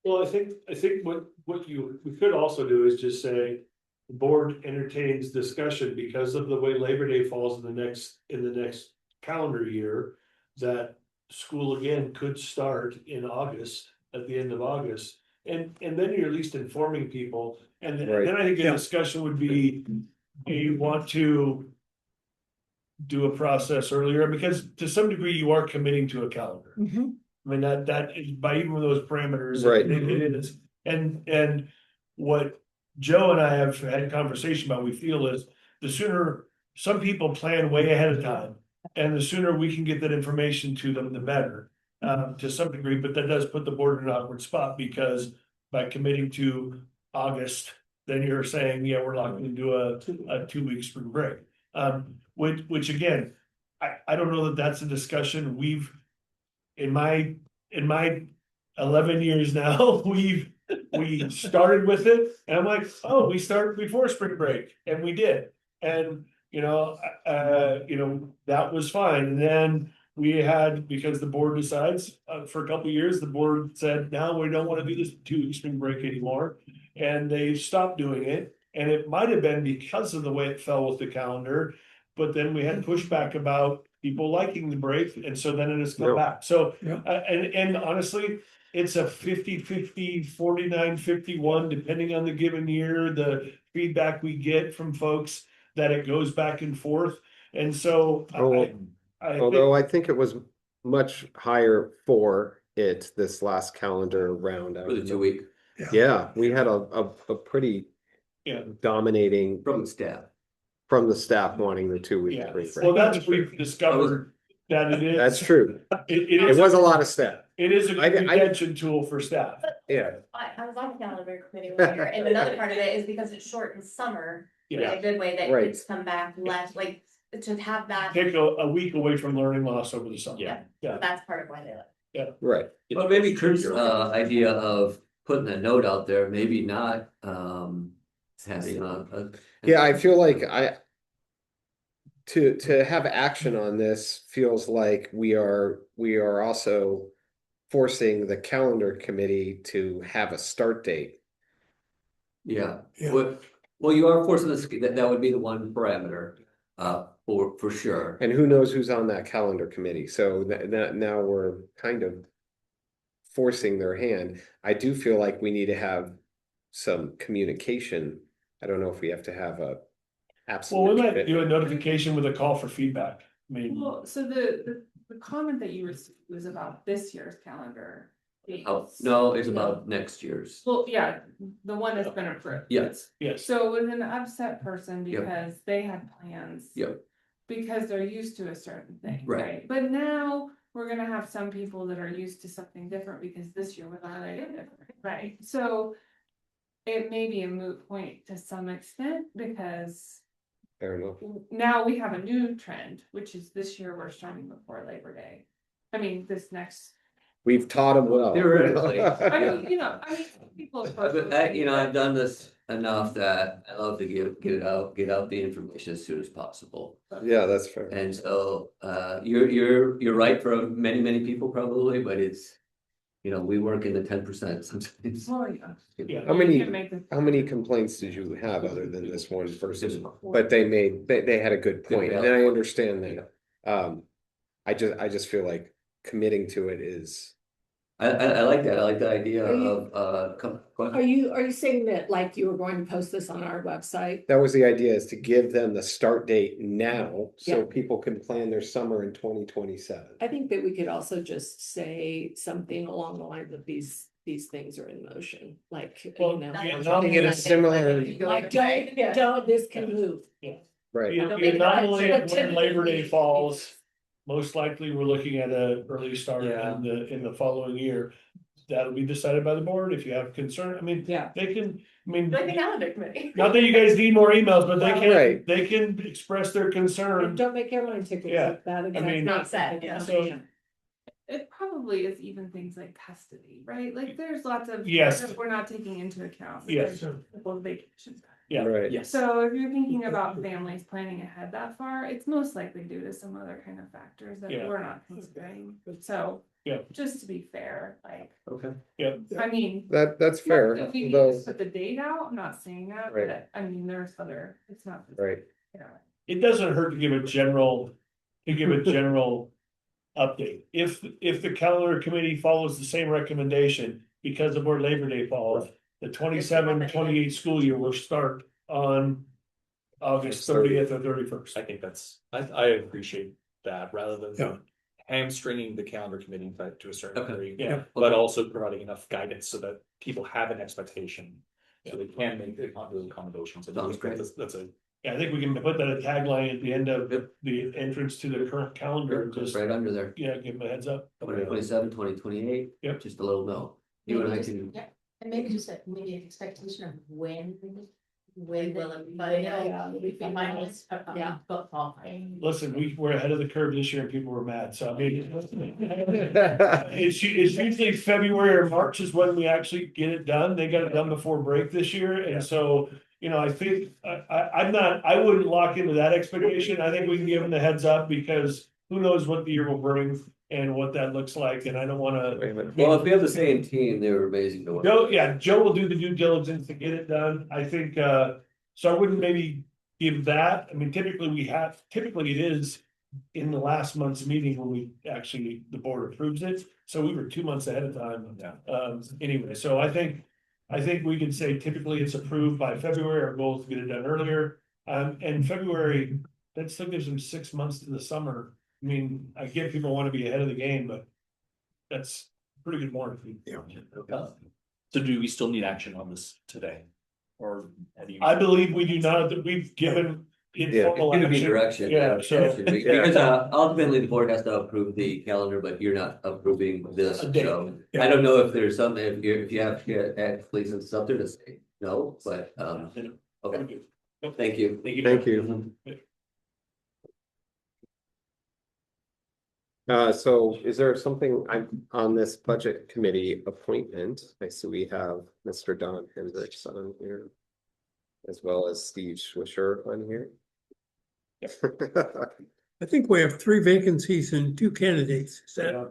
Well, I think what we could also do is just say. The board entertains discussion because of the way Labor Day falls in the next calendar year. That school again could start in August, at the end of August. And then you're at least informing people. And then I think the discussion would be, do you want to do a process earlier? Because to some degree you are committing to a calendar. I mean, that is by even those parameters. Right. It is. And what Joe and I have had a conversation about, we feel is the sooner some people plan way ahead of time. And the sooner we can get that information to them, the better, to some degree, but that does put the board in an awkward spot because by committing to August, then you're saying, yeah, we're not going to do a 2-week spring break. Which again, I don't know that that's a discussion we've, in my 11 years now, we started with it and I'm like, oh, we started before spring break and we did. And, that was fine. And then we had, because the board decides for a couple of years, the board said, no, we don't want to do this 2-week spring break anymore. And they stopped doing it. And it might've been because of the way it fell with the calendar, but then we had pushback about people liking the break. And so then it has come back. So, and honestly, it's a 50-50, 49-51, depending on the given year, the feedback we get from folks that it goes back and forth. And so I think it was much higher for it this last calendar round. For the 2-week. Yeah, we had a pretty dominating From the staff. From the staff wanting the 2-week. Yeah, well, that's, we've discovered that it is. That's true. It was a lot of staff. It is a retention tool for staff. Yeah. I was on the calendar committee one year, and another part of it is because it's shortened summer in a good way that Right. kids come back less, like to have that. Take a week away from learning loss over the summer. Yeah, Yeah. that's part of why they left. Right. But maybe Kurt's idea of putting a note out there, maybe not having a. Yeah, I feel like to have action on this feels like we are also forcing the calendar committee to have a start date. Yeah, well, you are forcing this, that would be the one parameter, for sure. And who knows who's on that calendar committee, so that now we're kind of forcing their hand. I do feel like we need to have some communication. I don't know if we have to have a absolute. Well, we might do a notification with a call for feedback. I mean, Well, so the comment that you received was about this year's calendar. Oh, no, it's about next year's. Well, yeah, the one that's been approved. Yes, Yes. So it was an upset person Yep. because they had plans. Yep. Because they're used to a certain thing, Right. right? But now we're gonna have some people that are used to something different because this year was already different, right? So it may be a moot point to some extent because Fair enough. now we have a new trend, which is this year we're starting before Labor Day. I mean, this next, We've taught them well. Theoretically. I mean, people. I've done this enough that I love to get out the information as soon as possible. Yeah, that's fair. And so, you're right for many people probably, but it's, we work in the 10% sometimes. Oh, yeah. Yeah. How You can make this- many complaints did you have other than this one person? But they had a good point, and I understand that. I just feel like committing to it is. I like that. I like the idea Are you- of, go ahead. Are you saying that like you were going to post this on our website? That was the idea, is to give them the start date now, so Yeah. people can plan their summer in 2027. I think that we could also just say something along the lines of these things are in motion, like, Well, yeah, Something in a similar, Like, don't, this can move. right? The anomaly of when Labor Day falls, most likely we're looking at a early start in the following year. That'll be decided by the board. If you have concern, I mean, Yeah. they can, I mean, Like the calendar committee. not that you guys need more emails, but Right. they can express their concern. Don't make airline tickets Yeah. like that. I mean, Not said, yeah. So, It probably is even things like custody, right? Like there's lots of. Yes. That we're not taking into account. Yes. Like, well, vacations. yeah. Right. Yes. So if you're thinking about families planning ahead that far, it's most likely due to some other kind of factors that Yeah. we're not considering. So. Yeah. Just to be fair, like, Okay. I mean. That's fair, If we need though, to put the date out, I'm not saying that, Right. but I mean, there's other, it's not. right? Yeah. It doesn't hurt to give a general update. If the calendar committee follows the same recommendation, because of where Labor Day falls, the 27-28 school year will start on August 30th or 31st. I think I appreciate that rather Yeah. than hamstringing the calendar committee to a certain Okay. degree. Yeah. But also providing enough guidance so that people have an expectation. So they can make the accommodations. And I Sounds think great. That's a, Yeah, I think we can put that a tagline at the end of the entrance to the current calendar, just, Right under there. yeah, give them a heads up. 2027, 2028. Yep. Just a little note. You and I can. Yeah, and maybe just maybe an expectation of when will it But yeah, yeah. football. Listen, we're ahead of the curve this year and people were mad, so I mean. It's usually February or March is when we actually get it done. They got it done before break this year, and so. I think I wouldn't lock into that expectation. I think we can give them the heads up because who knows what the year will bring and what that looks like, and I don't wanna. Well, if we have the same team, they were amazing to work. Joe will do the due diligence to get it done. I think, so I wouldn't maybe give that. I mean, typically it is in the last month's meeting when the board approves it. So we were 2 months ahead of time. Anyway, so I think we can say typically it's approved by February. Our goal is to get it done earlier. And February, that still gives them 6 months to the summer. I mean, I get people want to be ahead of the game, but that's pretty good warranty. so do we still need action on this today? Or have you? I believe we do not, that we've given informal It's gonna be action. direction. Yeah, so. Because ultimately the board has to approve the calendar, but you're not approving this, A date. so. I don't know if there's something, if you have to add please something to say, no, but, okay, thank you. Thank you. So is there something on this budget committee appointment? I see we have Mr. Don Hendricks on here. As well as Steve Swisher on here. I think we have 3 vacancies and 2 candidates. Is that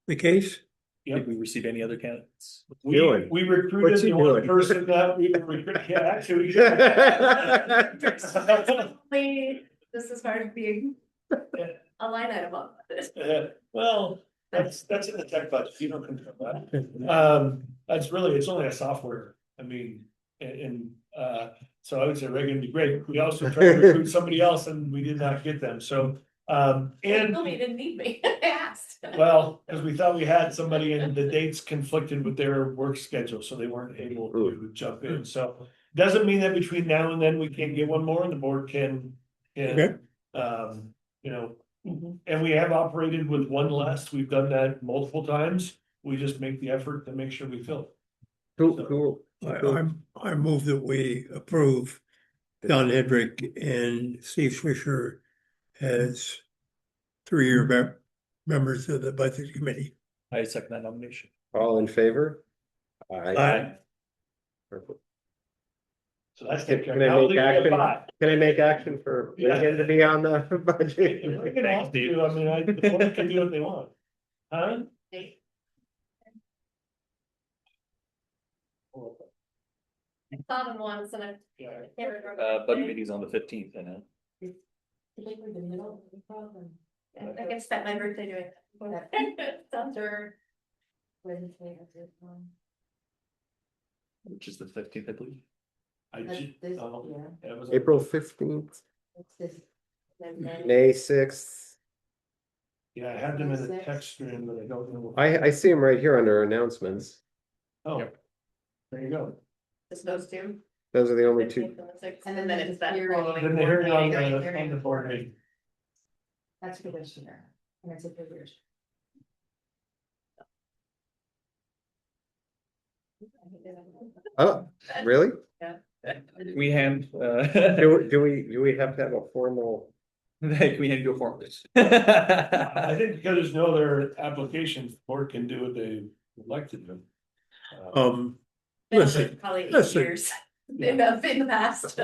the case? Did we receive any other candidates? We recruited What's he the one doing? person that we recruited, yeah, actually. This is part of being a line item on this. Well, that's in the tech budget, you don't control that. That's really, it's only a software, I mean, so I would say Reagan would be great. We also tried to recruit somebody else and we did not get them, so And, Told me you didn't need me. I asked. well, because we thought we had somebody and the dates conflicted with their work schedule, so they weren't able to jump in, so. Doesn't mean that between now and then we can't get one more and the board can, Okay. you know. And we have operated with one less, we've done that multiple times, we just make the effort to make sure we fill it. Who, I move that we approve Don Hedrick and Steve Swisher as three-year members of the budget committee. I second that nomination. all in favor? Aye. Perfect. So that's. Can I make action for Reagan to be on the budget? We can ask you, I mean, the board can do what they want. Huh? I saw them once and I can't remember. Budget meeting's on the 15th, I know. I can spend my birthday doing that. Sounds sure. Which is the 15th, I believe. April 15th, May 6th. Yeah, I had them in a text stream, but I don't know. I see them right here under announcements. Oh, there you go. Just those two. Those are the only two. 15th and the 6th, and then it's that following. Then the hearing on board meeting, right? the board meeting. That's commissioner, and that's a privilege. Oh, really? We hand, Do we have to have a formal? like, we had to do a form. I think because there's no other applications, the board can do what they would like to do. Listen, Probably 8 listen. years in the past.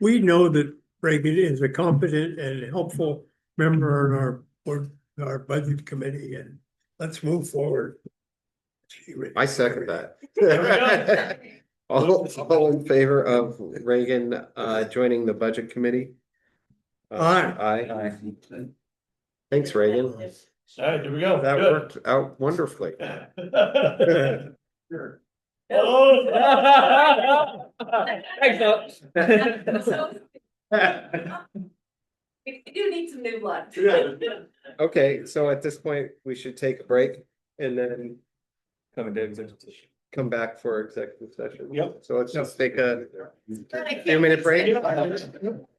we know that Reagan is a competent and helpful member on our board, our budget committee, and let's move forward. I second that. There we All in favor of Reagan joining the budget committee? Aye. Aye. Thanks, Reagan. All right, there we go. That Good. worked out wonderfully. Sure. Thanks, We do need some new blood. Okay, so at this point, we should take a break and then Coming to executive session. come back for executive session. Yep. So let's just take a But I can't 2-minute break, wait.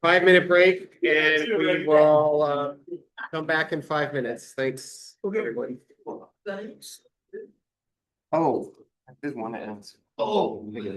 5-minute break, and we will come back in 5 minutes. Thanks, everyone. Oh, I did want to ask. Oh. Yeah.